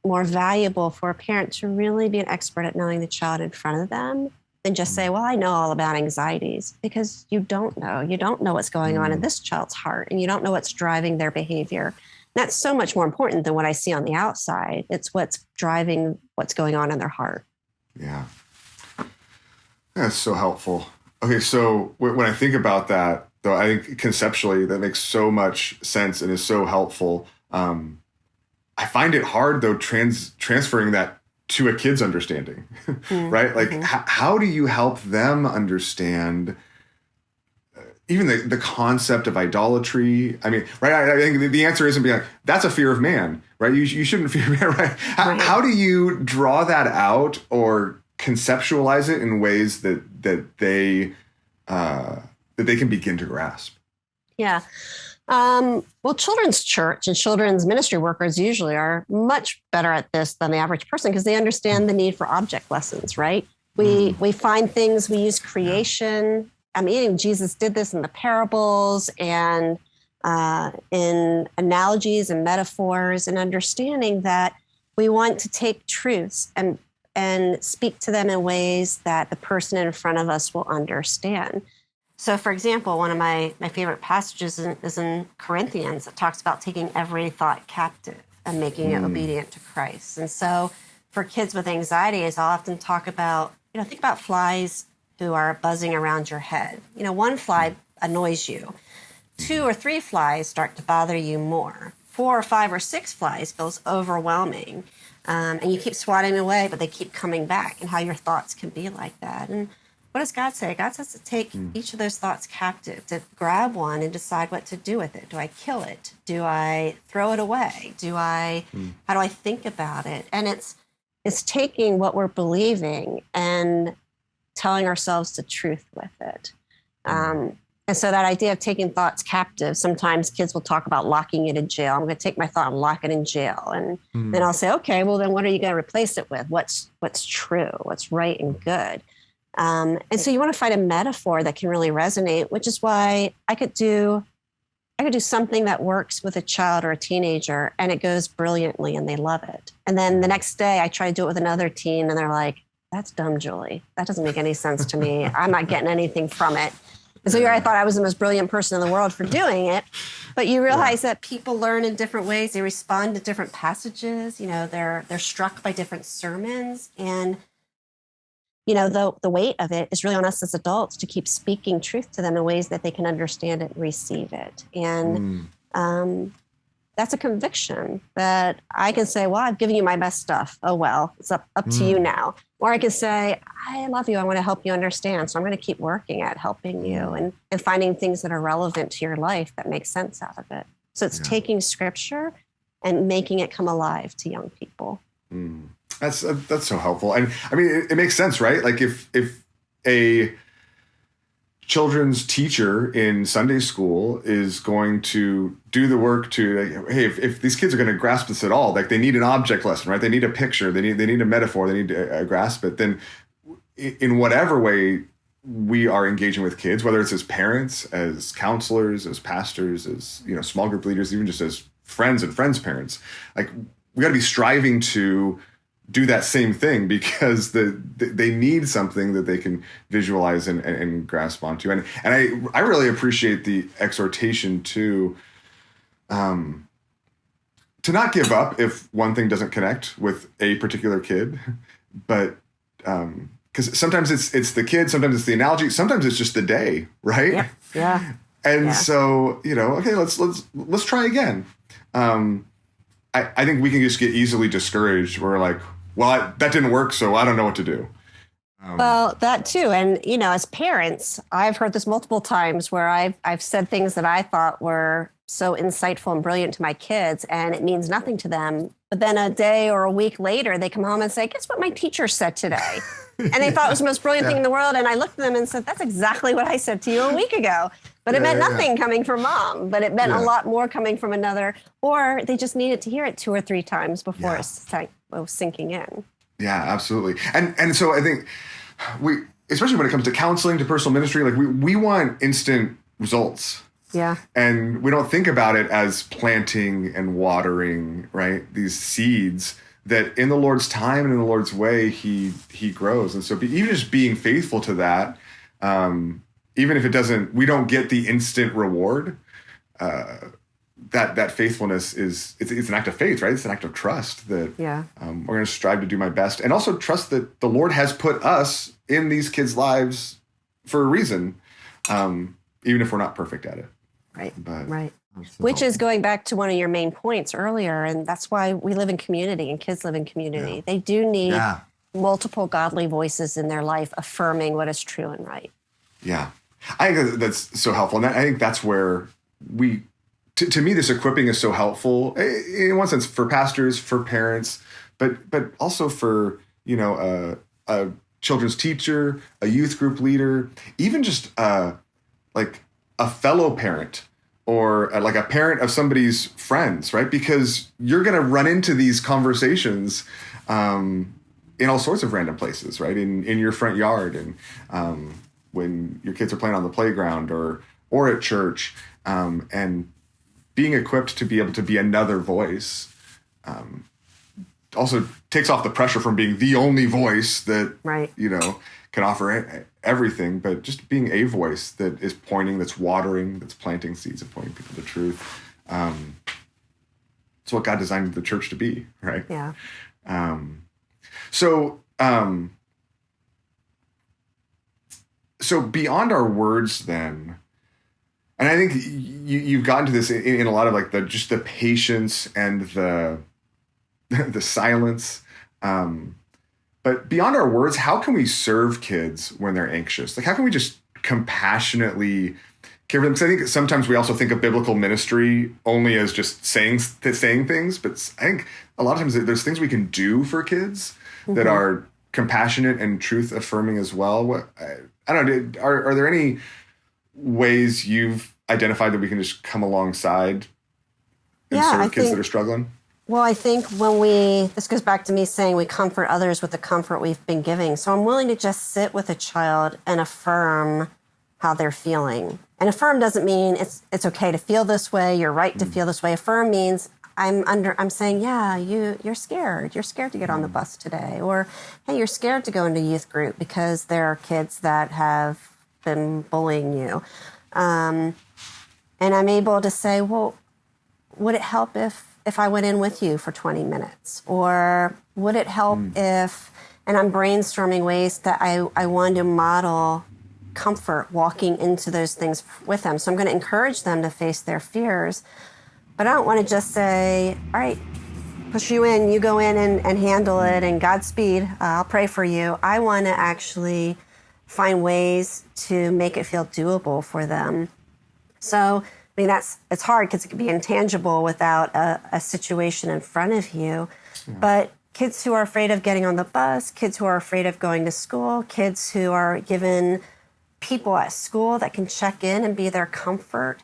more valuable for a parent to really be an expert at knowing the child in front of them than just say, well, I know all about anxieties, because you don't know. You don't know what's going on in this child's heart, and you don't know what's driving their behavior. That's so much more important than what I see on the outside. It's what's driving what's going on in their heart. Yeah. That's so helpful. Okay, so when I think about that, though, I think conceptually that makes so much sense and is so helpful. I find it hard, though, transferring that to a kid's understanding, right? Like, how do you help them understand even the concept of idolatry? I mean, right? I think the answer isn't being like, that's a fear of man, right? You shouldn't fear man, right? How do you draw that out or conceptualize it in ways that they can begin to grasp? Yeah. Well, children's church and children's ministry workers usually are much better at this than the average person, because they understand the need for object lessons, right? We find things, we use creation. I mean, even Jesus did this in the parables and in analogies and metaphors, and understanding that we want to take truths and speak to them in ways that the person in front of us will understand. So, for example, one of my favorite passages is in Corinthians that talks about taking every thought captive and making it obedient to Christ. And so for kids with anxiety, I'll often talk about, think about flies who are buzzing around your head. One fly annoys you. 2 or 3 flies start to bother you more. 4 or 5 or 6 flies feels overwhelming. And you keep swatting them away, but they keep coming back, and how your thoughts can be like that. And what does God say? God says to take each of those thoughts captive, to grab one and decide what to do with it. Do I kill it? Do I throw it away? How do I think about it? And it's taking what we're believing and telling ourselves the truth with it. And so that idea of taking thoughts captive, sometimes kids will talk about locking it in jail. I'm going to take my thought and lock it in jail. And then I'll say, okay, well, then what are you going to replace it with? What's true? What's right and good? And so you want to find a metaphor that can really resonate, which is why I could do something that works with a child or a teenager, and it goes brilliantly and they love it. And then the next day I try to do it with another teen, and they're like, that's dumb, Julie. That doesn't make any sense to me. I'm not getting anything from it. And so here I thought I was the most brilliant person in the world for doing it. But you realize that people learn in different ways. They respond to different passages. They're struck by different sermons. And the weight of it is really on us as adults to keep speaking truth to them in ways that they can understand it and receive it. And that's a conviction that I can say, well, I've given you my best stuff. Oh, well, it's up to you now. Or I can say, I love you. I want to help you understand. So I'm going to keep working at helping you and finding things that are relevant to your life that make sense out of it. So it's taking scripture and making it come alive to young people. That's so helpful. And I mean, it makes sense, right? Like if a children's teacher in Sunday school is going to do the work to, hey, if these kids are going to grasp this at all, like they need an object lesson, right? They need a picture, they need a metaphor, they need to grasp it. Then in whatever way we are engaging with kids, whether it's as parents, as counselors, as pastors, as small group leaders, even just as friends and friends' parents, like we got to be striving to do that same thing, because they need something that they can visualize and grasp onto. And I really appreciate the exhortation to not give up if one thing doesn't connect with a particular kid, but because sometimes it's the kid, sometimes it's the analogy, sometimes it's just the day, right? Yeah. And so okay, let's try again. I think we can just get easily discouraged. We're like, well, that didn't work, so I don't know what to do. Well, that too. And, as parents, I've heard this multiple times where I've said things that I thought were so insightful and brilliant to my kids, and it means nothing to them. But then a day or a week later, they come home and say, guess what my teacher said today? And they thought it was the most brilliant thing in the world. And I looked at them and said, that's exactly what I said to you a week ago. But it meant nothing coming from mom, but it meant a lot more coming from another, or they just needed to hear it 2 or 3 times before it was sinking in. Yeah, absolutely. And so I think especially when it comes to counseling, to personal ministry, like we want instant results. Yeah. And we don't think about it as planting and watering, right? These seeds that in the Lord's time and in the Lord's way, he grows. And so even just being faithful to that, even if we don't get the instant reward, that faithfulness it's an act of faith, right? It's an act of trust that we're going to strive to do my best, and also trust that the Lord has put us in these kids' lives for a reason, even if we're not perfect at it. Right. But, right. Which is going back to one of your main points earlier, and that's why we live in community and kids live in community. Yeah. They do need multiple godly voices in their life affirming what is true and right. Yeah. I think that's so helpful. And I think that's where to me, this equipping is so helpful in one sense for pastors, for parents, but also for, a children's teacher, a youth group leader, even just like a fellow parent or like a parent of somebody's friends, right? Because you're going to run into these conversations in all sorts of random places, right? In your front yard and when your kids are playing on the playground or at church, and being equipped to be able to be another voice also takes off the pressure from being the only voice that, can offer everything, but just being a voice that is pointing, that's watering, that's planting seeds and pointing people to truth. It's what God designed the church to be, right? Yeah. So beyond our words then, and I think you've gotten to this in a lot of like just the patience and the silence. But beyond our words, how can we serve kids when they're anxious? Like, how can we just compassionately care for them? Because I think sometimes we also think of biblical ministry only as just saying things, but I think a lot of times there's things we can do for kids that are compassionate and truth affirming as well. I don't know. Are there any ways you've identified that we can just come alongside and serve kids that are struggling? Well, I think this goes back to me saying we comfort others with the comfort we've been giving. So I'm willing to just sit with a child and affirm how they're feeling. And affirm doesn't mean it's okay to feel this way, you're right to feel this way. Affirm means I'm saying, you're scared. You're scared to get on the bus today. Or, hey, you're scared to go into youth group because there are kids that have been bullying you. And I'm able to say, well, would it help if I went in with you for 20 minutes? Or would it help if, and I'm brainstorming ways that I want to model comfort walking into those things with them. So I'm going to encourage them to face their fears. But I don't want to just say, all right, push you in, you go in and handle it, and Godspeed, I'll pray for you. I want to actually find ways to make it feel doable for them. So, I mean, it's hard because it can be intangible without a situation in front of you. Yeah. But kids who are afraid of getting on the bus, kids who are afraid of going to school, kids who are given people at school that can check in and be their comfort.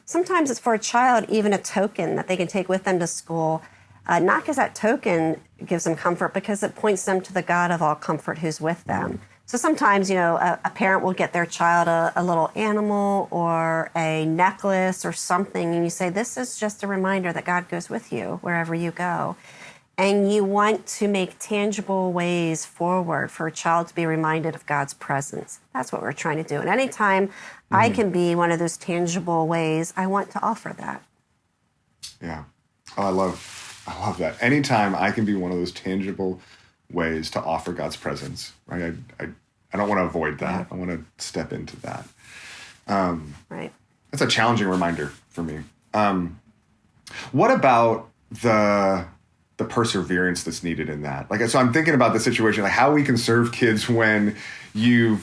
Sometimes it's for a child, even a token that they can take with them to school, not because that token gives them comfort, because it points them to the God of all comfort who's with them. So sometimes, a parent will get their child a little animal or a necklace or something, and you say, this is just a reminder that God goes with you wherever you go. And you want to make tangible ways forward for a child to be reminded of God's presence. That's what we're trying to do. And anytime I can be one of those tangible ways, I want to offer that. Yeah. Oh, I love that. Anytime I can be one of those tangible ways to offer God's presence, right? I don't want to avoid that. I want to step into that. Right. That's a challenging reminder for me. What about the perseverance that's needed in that? Like, so I'm thinking about the situation, like how we can serve kids when you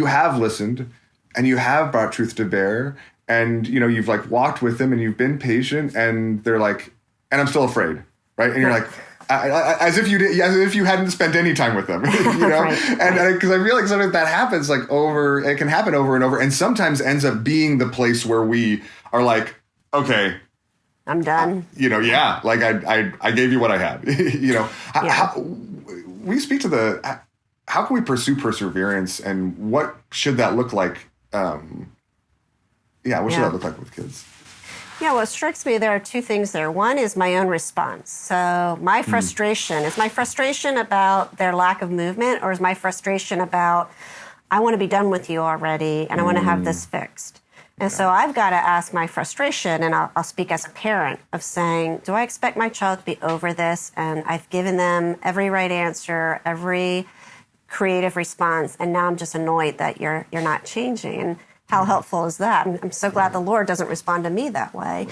have listened and you have brought truth to bear, and you've like walked with them and you've been patient, and they're like, and I'm still afraid, right? And you're like, as if you hadn't spent any time with them, Right. And because I feel like sometimes that happens it can happen over and over, and sometimes ends up being the place where we are like, okay, I'm done. Like I gave you what I had. How, we speak to how can we pursue perseverance, and what should that look like? What should that look like with kids? Yeah, what strikes me, there are two things there. One is my own response. So my frustration, is my frustration about their lack of movement, or is my frustration about, I want to be done with you already and I want to have this fixed? And so I've got to ask my frustration, and I'll speak as a parent, of saying, do I expect my child to be over this? And I've given them every right answer, every creative response, and now I'm just annoyed that you're not changing. And how helpful is that? I'm so glad the Lord doesn't respond to me that way.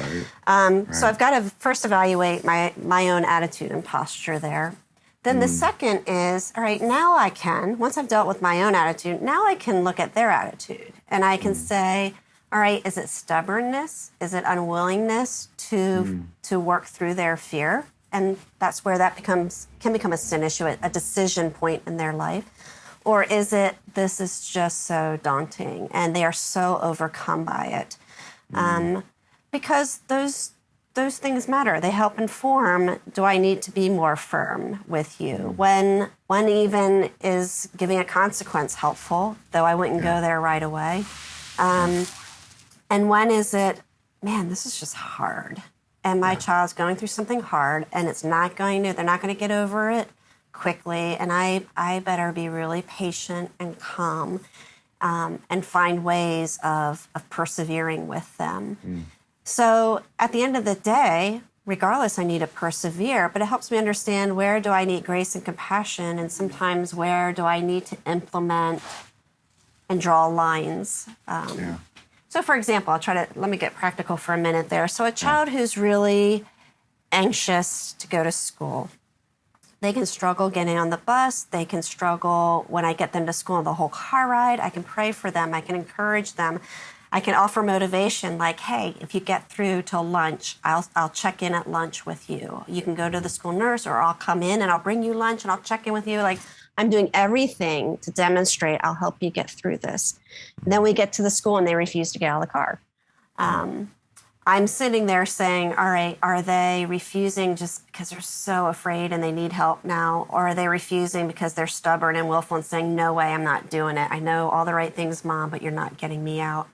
So I've got to first evaluate my own attitude and posture there. Then the second is, all right, now I can, once I've dealt with my own attitude, now I can look at their attitude. And I can say, all right, is it stubbornness? Is it unwillingness to work through their fear? And that's where that can become a sin issue, a decision point in their life. Or is it, this is just so daunting and they are so overcome by it? Because those things matter. They help inform, do I need to be more firm with you? When even is giving a consequence helpful, though I wouldn't go there right away? And when is it, man, this is just hard. And my child's going through something hard and they're not going to get over it quickly. And I better be really patient and calm and find ways of persevering with them. So at the end of the day, regardless, I need to persevere, but it helps me understand, where do I need grace and compassion? And sometimes where do I need to implement and draw lines? So for example, let me get practical for a minute there. So a child who's really anxious to go to school, they can struggle getting on the bus. They can struggle when I get them to school on the whole car ride. I can pray for them. I can encourage them. I can offer motivation like, hey, if you get through till lunch, I'll check in at lunch with you. You can go to the school nurse, or I'll come in and I'll bring you lunch and I'll check in with you. Like, I'm doing everything to demonstrate I'll help you get through this. And then we get to the school and they refuse to get out of the car. I'm sitting there saying, all right, are they refusing just because they're so afraid and they need help now? Or are they refusing because they're stubborn and willful and saying, no way, I'm not doing it. I know all the right things, Mom, but you're not getting me out.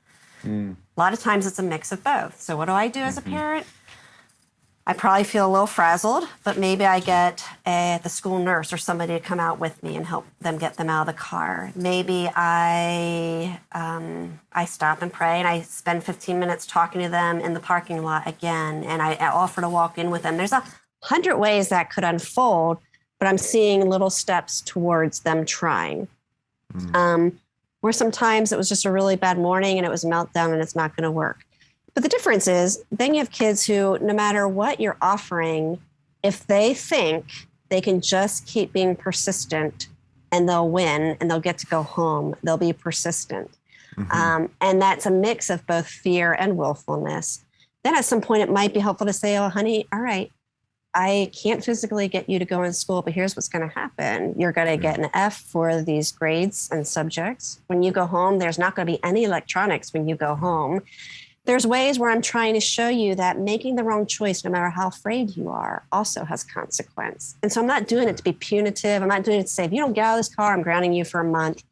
A lot of times it's a mix of both. So what do I do as a parent? I probably feel a little frazzled, but maybe I get the school nurse or somebody to come out with me and help them get them out of the car. Maybe I stop and pray and I spend 15 minutes talking to them in the parking lot again, and I offer to walk in with them. There's 100 ways that could unfold, but I'm seeing little steps towards them trying. Where sometimes it was just a really bad morning and it was a meltdown and it's not going to work. But the difference is, then you have kids who, no matter what you're offering, if they think they can just keep being persistent and they'll win and they'll get to go home, they'll be persistent. And that's a mix of both fear and willfulness. Then at some point, it might be helpful to say, oh, honey, all right, I can't physically get you to go in school, but here's what's going to happen. You're going to get an F for these grades and subjects. When you go home, there's not going to be any electronics when you go home. There's ways where I'm trying to show you that making the wrong choice, no matter how afraid you are, also has consequence. And so I'm not doing it to be punitive. I'm not doing it to say, if you don't get out of this car, I'm grounding you for a month.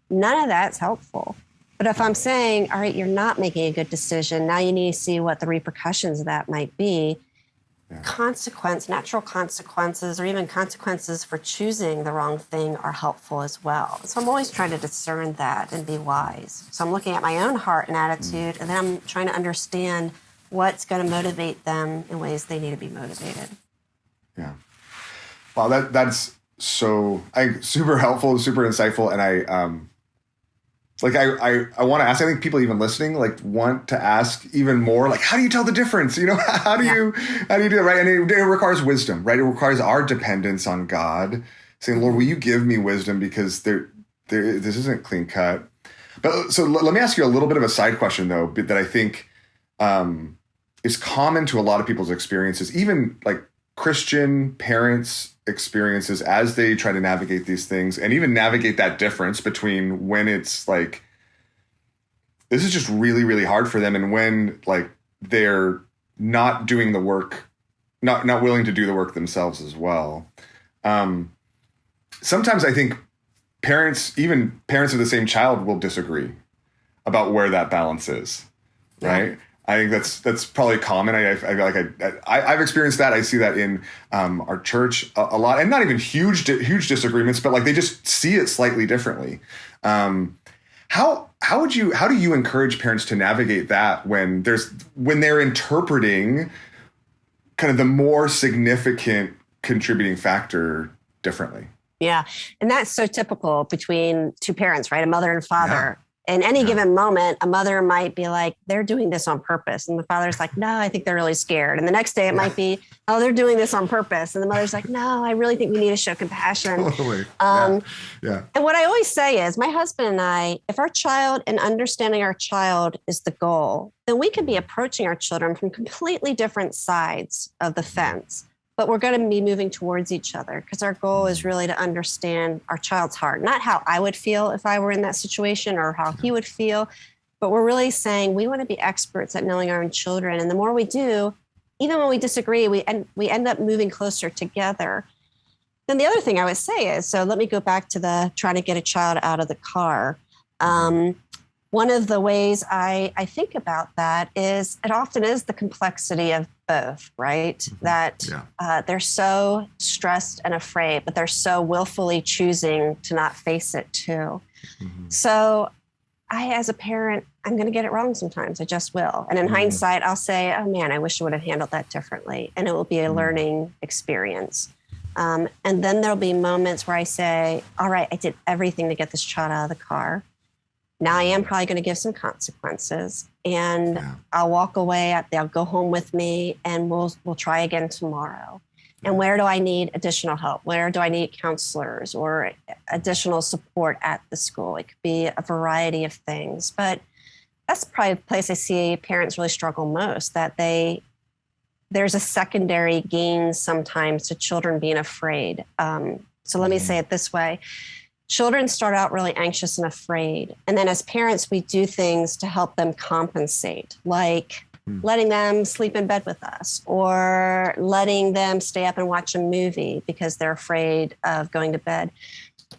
None of that's helpful. But if I'm saying, all right, you're not making a good decision, now you need to see what the repercussions of that might be. Natural consequences, or even consequences for choosing the wrong thing, are helpful as well. So I'm always trying to discern that and be wise. So I'm looking at my own heart and attitude, and then I'm trying to understand what's going to motivate them in ways they need to be motivated. Yeah. Wow, that's so super helpful, super insightful, and I want to ask, I think people even listening, want to ask even more, how do you tell the difference? How do you do that, right? And it requires wisdom, right? It requires our dependence on God, saying, Lord, will you give me wisdom, because this isn't clean cut. But so let me ask you a little bit of a side question, though, that I think is common to a lot of people's experiences, even Christian parents' experiences as they try to navigate these things, and even navigate that difference between when it's this is just really, really hard for them, and when they're not doing the work, not willing to do the work themselves as well. Sometimes I think even parents of the same child will disagree about where that balance is, right? I think that's probably common. I feel like I've experienced that. I see that in our church a lot, and not even huge disagreements, but like they just see it slightly differently. How do you encourage parents to navigate that when they're interpreting kind of the more significant contributing factor differently? Yeah. And that's so typical between two parents, right? A mother and father. In any given moment, a mother might be like, they're doing this on purpose. And the father's like, no, I think they're really scared. And the next day it might be, oh, they're doing this on purpose. And the mother's like, no, I really think we need to show compassion. Totally. And what I always say is my husband and I, if our child and understanding our child is the goal, then we can be approaching our children from completely different sides of the fence. But we're going to be moving towards each other because our goal is really to understand our child's heart, not how I would feel if I were in that situation or how he would feel, but we're really saying we want to be experts at knowing our own children. And the more we do, even when we disagree, we end up moving closer together. Then the other thing I would say is, so let me go back to the trying to get a child out of the car. One of the ways I think about that is it often is the complexity of both, right? Mm-hmm. That they're so stressed and afraid, but they're so willfully choosing to not face it too. Mm-hmm. So I, as a parent, I'm going to get it wrong sometimes. I just will. And in hindsight, I'll say, oh man, I wish I would have handled that differently. And it will be a learning experience. And then there'll be moments where I say, all right, I did everything to get this child out of the car. Now I am probably going to give some consequences, and I'll walk away. They'll go home with me, and we'll try again tomorrow. And where do I need additional help? Where do I need counselors or additional support at the school? It could be a variety of things, but that's probably the place I see parents really struggle most. That there's a secondary gain sometimes to children being afraid. So let me say it this way. Children start out really anxious and afraid. And then as parents, we do things to help them compensate, like letting them sleep in bed with us or letting them stay up and watch a movie because they're afraid of going to bed.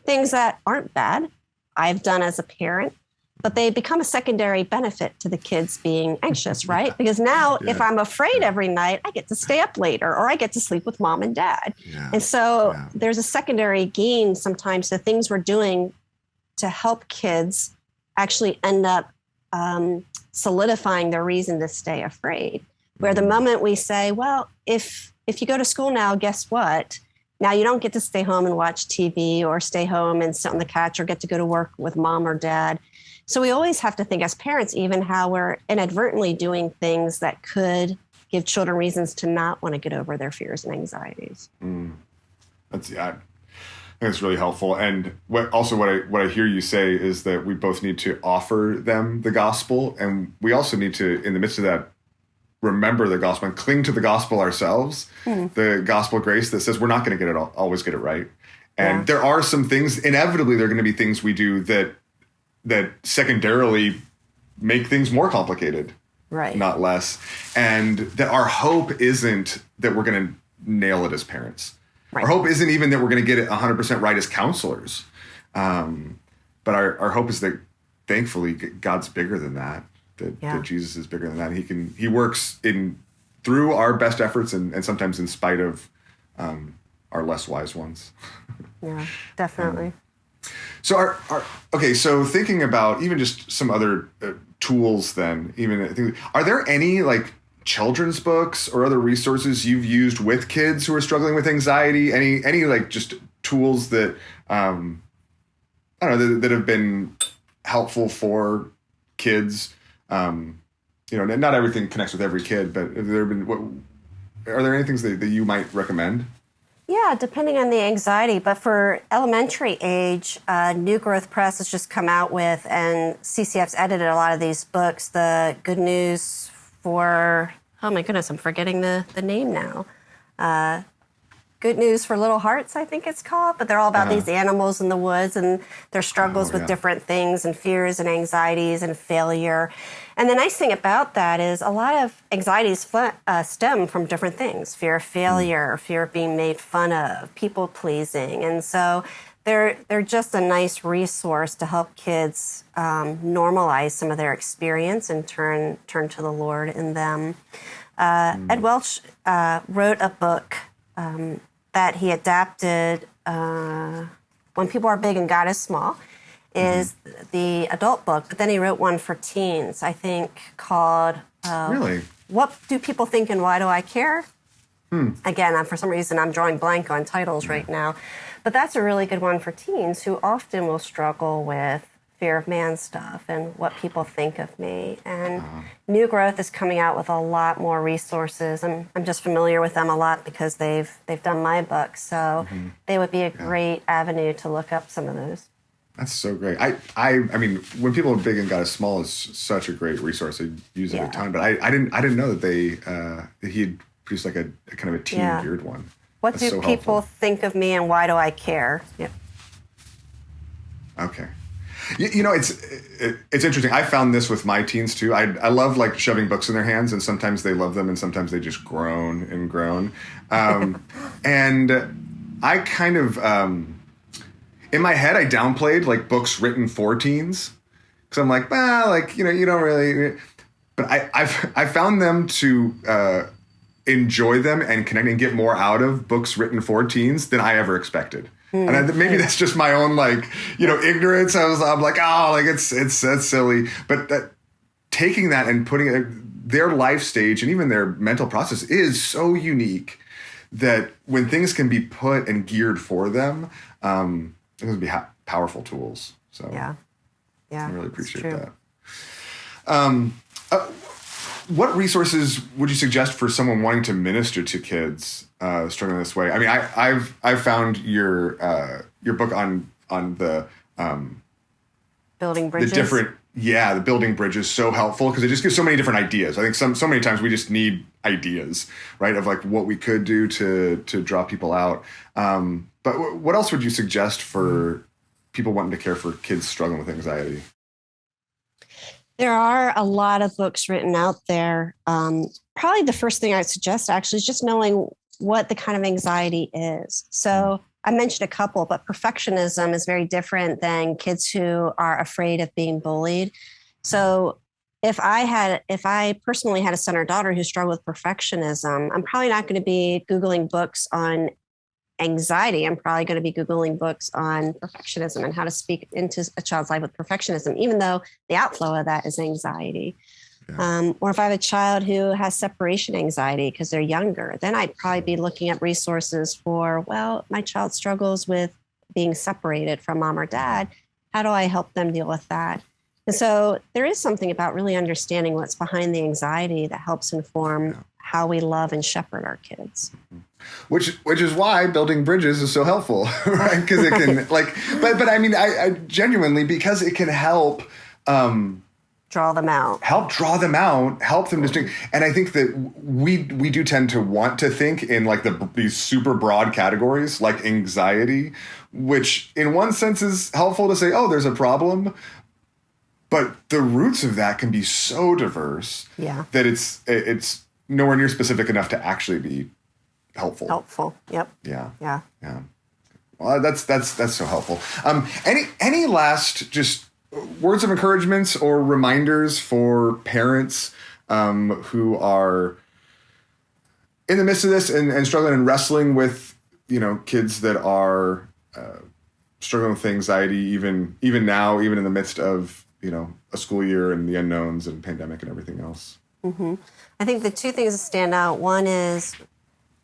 Things that aren't bad, I've done as a parent, but they become a secondary benefit to the kids being anxious, right? Because now if I'm afraid every night, I get to stay up later or I get to sleep with mom and dad. And so there's a secondary gain sometimes to things we're doing to help kids actually end up solidifying their reason to stay afraid. Where the moment we say, well, if you go to school now, guess what? Now you don't get to stay home and watch TV or stay home and sit on the couch or get to go to work with mom or dad. So we always have to think as parents, even how we're inadvertently doing things that could give children reasons to not want to get over their fears and anxieties. I think it's really helpful. And what I hear you say is that we both need to offer them the gospel. And we also need to, in the midst of that, remember the gospel and cling to the gospel ourselves, the gospel grace that says we're not going to always get it right. And there are some things, inevitably, there are going to be things we do that secondarily make things more complicated, right? Not less. And that our hope isn't that we're going to nail it as parents. Right. Our hope isn't even that we're going to get it 100% right as counselors. But our hope is that, thankfully, God's bigger than that. That Jesus is bigger than that. He works through our best efforts and sometimes in spite of our less wise ones. Yeah, definitely. So so thinking about even just some other tools then, are there any like children's books or other resources you've used with kids who are struggling with anxiety? Any like just tools that, I don't know, that have been helpful for kids? Not everything connects with every kid, but are there any things that you might recommend? Yeah, depending on the anxiety. But for elementary age, New Growth Press has just come out with, and CCF's edited a lot of these books, the Good News for, oh my goodness, I'm forgetting the name now. Good News for Little Hearts, I think it's called. But they're all about these animals in the woods and their struggles with different things and fears and anxieties and failure. And the nice thing about that is a lot of anxieties stem from different things: fear of failure, fear of being made fun of, people pleasing. And so they're just a nice resource to help kids normalize some of their experience and turn to the Lord in them. Ed Welch wrote a book that he adapted, When People Are Big and God Is Small, is the adult book, but then he wrote one for teens, I think, called Really? What Do People Think and Why Do I Care? Again, for some reason, I'm drawing blank on titles right now. But that's a really good one for teens who often will struggle with fear of man stuff and what people think of me. And New Growth is coming out with a lot more resources. I'm just familiar with them a lot because they've done my book. So they would be a great avenue to look up some of those. That's so great. I mean, When People Are Big and God Is Small is such a great resource. I use it a ton, but I didn't know that that he had produced like a kind of a teen geared one. What That's do so people helpful. think of me and why do I care? Yeah. Okay. You know, it's interesting. I found this with my teens too. I love like shoving books in their hands, and sometimes they love them and sometimes they just groan and groan. And I kind of, in my head, I downplayed like books written for teens. Because I'm like, well, like, you don't really, but I found them to enjoy them and connect and get more out of books written for teens than I ever expected. And maybe that's just my own ignorance. I'm like, oh, like it's that's silly. But taking that and putting it, their life stage and even their mental process is so unique that when things can be put and geared for them, it can be powerful tools. So Yeah. I really appreciate that. What resources would you suggest for someone wanting to minister to kids struggling this way? I mean, I've found your book on the Building bridges. the building bridges so helpful because it just gives so many different ideas. I think so many times we just need ideas, right, of like what we could do to draw people out. But what else would you suggest for people wanting to care for kids struggling with anxiety? There are a lot of books written out there. Probably the first thing I'd suggest actually is just knowing what the kind of anxiety is. So I mentioned a couple, but perfectionism is very different than kids who are afraid of being bullied. So if I personally had a son or daughter who struggled with perfectionism, I'm probably not going to be Googling books on anxiety. I'm probably going to be Googling books on perfectionism and how to speak into a child's life with perfectionism, even though the outflow of that is anxiety. Yeah. Or if I have a child who has separation anxiety because they're younger, then I'd probably be looking at resources for, well, my child struggles with being separated from mom or dad. How do I help them deal with that? And so there is something about really understanding what's behind the anxiety that helps inform how we love and shepherd our kids. Which is why building bridges is so helpful, right? Because it can but I mean, I genuinely, because it can help draw them out, help them distinct. And I think that we do tend to want to think in like these super broad categories like anxiety, which in one sense is helpful to say, oh, there's a problem. But the roots of that can be so diverse that it's nowhere near specific enough to actually be helpful. Yep. Yeah. Well, that's so helpful. Any last just words of encouragement or reminders for parents who are in the midst of this and struggling and wrestling with kids that are struggling with anxiety even now, even in the midst of a school year and the unknowns and pandemic and everything else? Mm-hmm. I think the two things that stand out, one is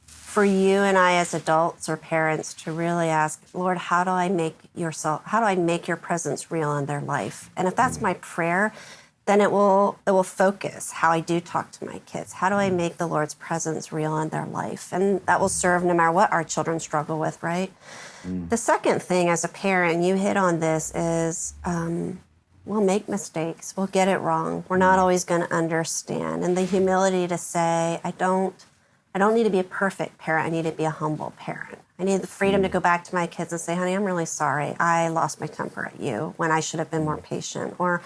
for you and I as adults or parents to really ask, Lord, how do I make your presence real in their life? And if that's my prayer, then it will focus how I do talk to my kids. How do I make the Lord's presence real in their life? And that will serve no matter what our children struggle with, right? The second thing as a parent, you hit on this, is we'll make mistakes. We'll get it wrong. We're not always going to understand. And the humility to say, I don't need to be a perfect parent. I need to be a humble parent. I need the freedom to go back to my kids and say, honey, I'm really sorry. I lost my temper at you when I should have been more patient. Or,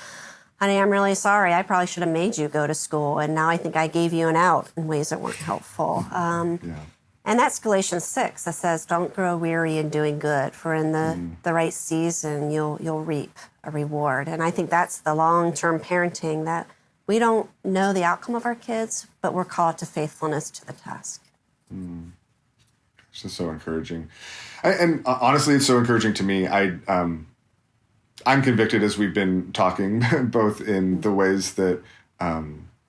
honey, I'm really sorry. I probably should have made you go to school. And now I think I gave you an out in ways that weren't helpful. And that's Galatians 6 that says, don't grow weary in doing good, for in the right season, you'll reap a reward. And I think that's the long-term parenting, that we don't know the outcome of our kids, but we're called to faithfulness to the task. It's just so encouraging. And honestly, it's so encouraging to me. I'm convicted as we've been talking, both in the ways that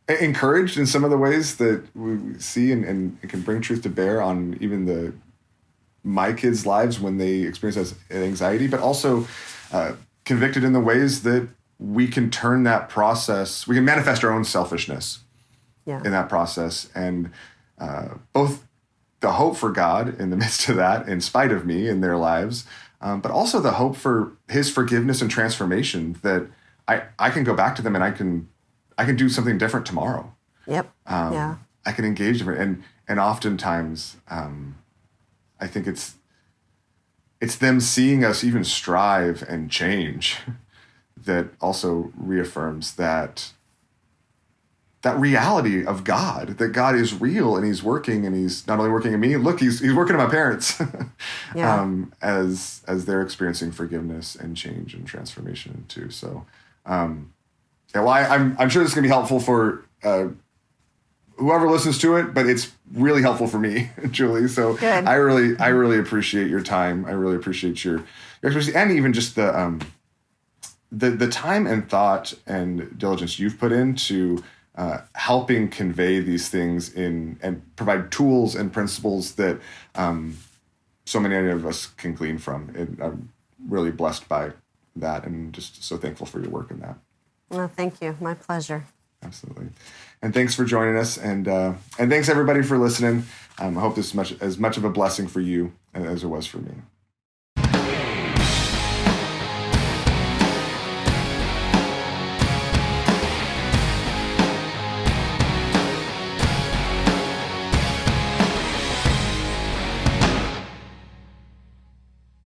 encouraged in some of the ways that we see and it can bring truth to bear on even my kids' lives when they experience anxiety, but also convicted in the ways that we can turn that process, we can manifest our own selfishness in that process. And both the hope for God in the midst of that, in spite of me in their lives, but also the hope for his forgiveness and transformation, that I can go back to them and I can do something different tomorrow. Yep. I can engage different. And oftentimes, I think it's them seeing us even strive and change that also reaffirms that reality of God, that God is real and he's working, and he's not only working in me, look, he's working in my parents as they're experiencing forgiveness and change and transformation too. So, I'm sure this is going to be helpful for whoever listens to it, but it's really helpful for me, Julie. So good. I really appreciate your time. I really appreciate your expertise, and even just the time and thought and diligence you've put into helping convey these things and provide tools and principles that so many of us can glean from. And I'm really blessed by that, and just so thankful for your work in that. Well, thank you. My pleasure. Absolutely. And thanks for joining us. And thanks everybody for listening. I hope this is as much of a blessing for you as it was for me.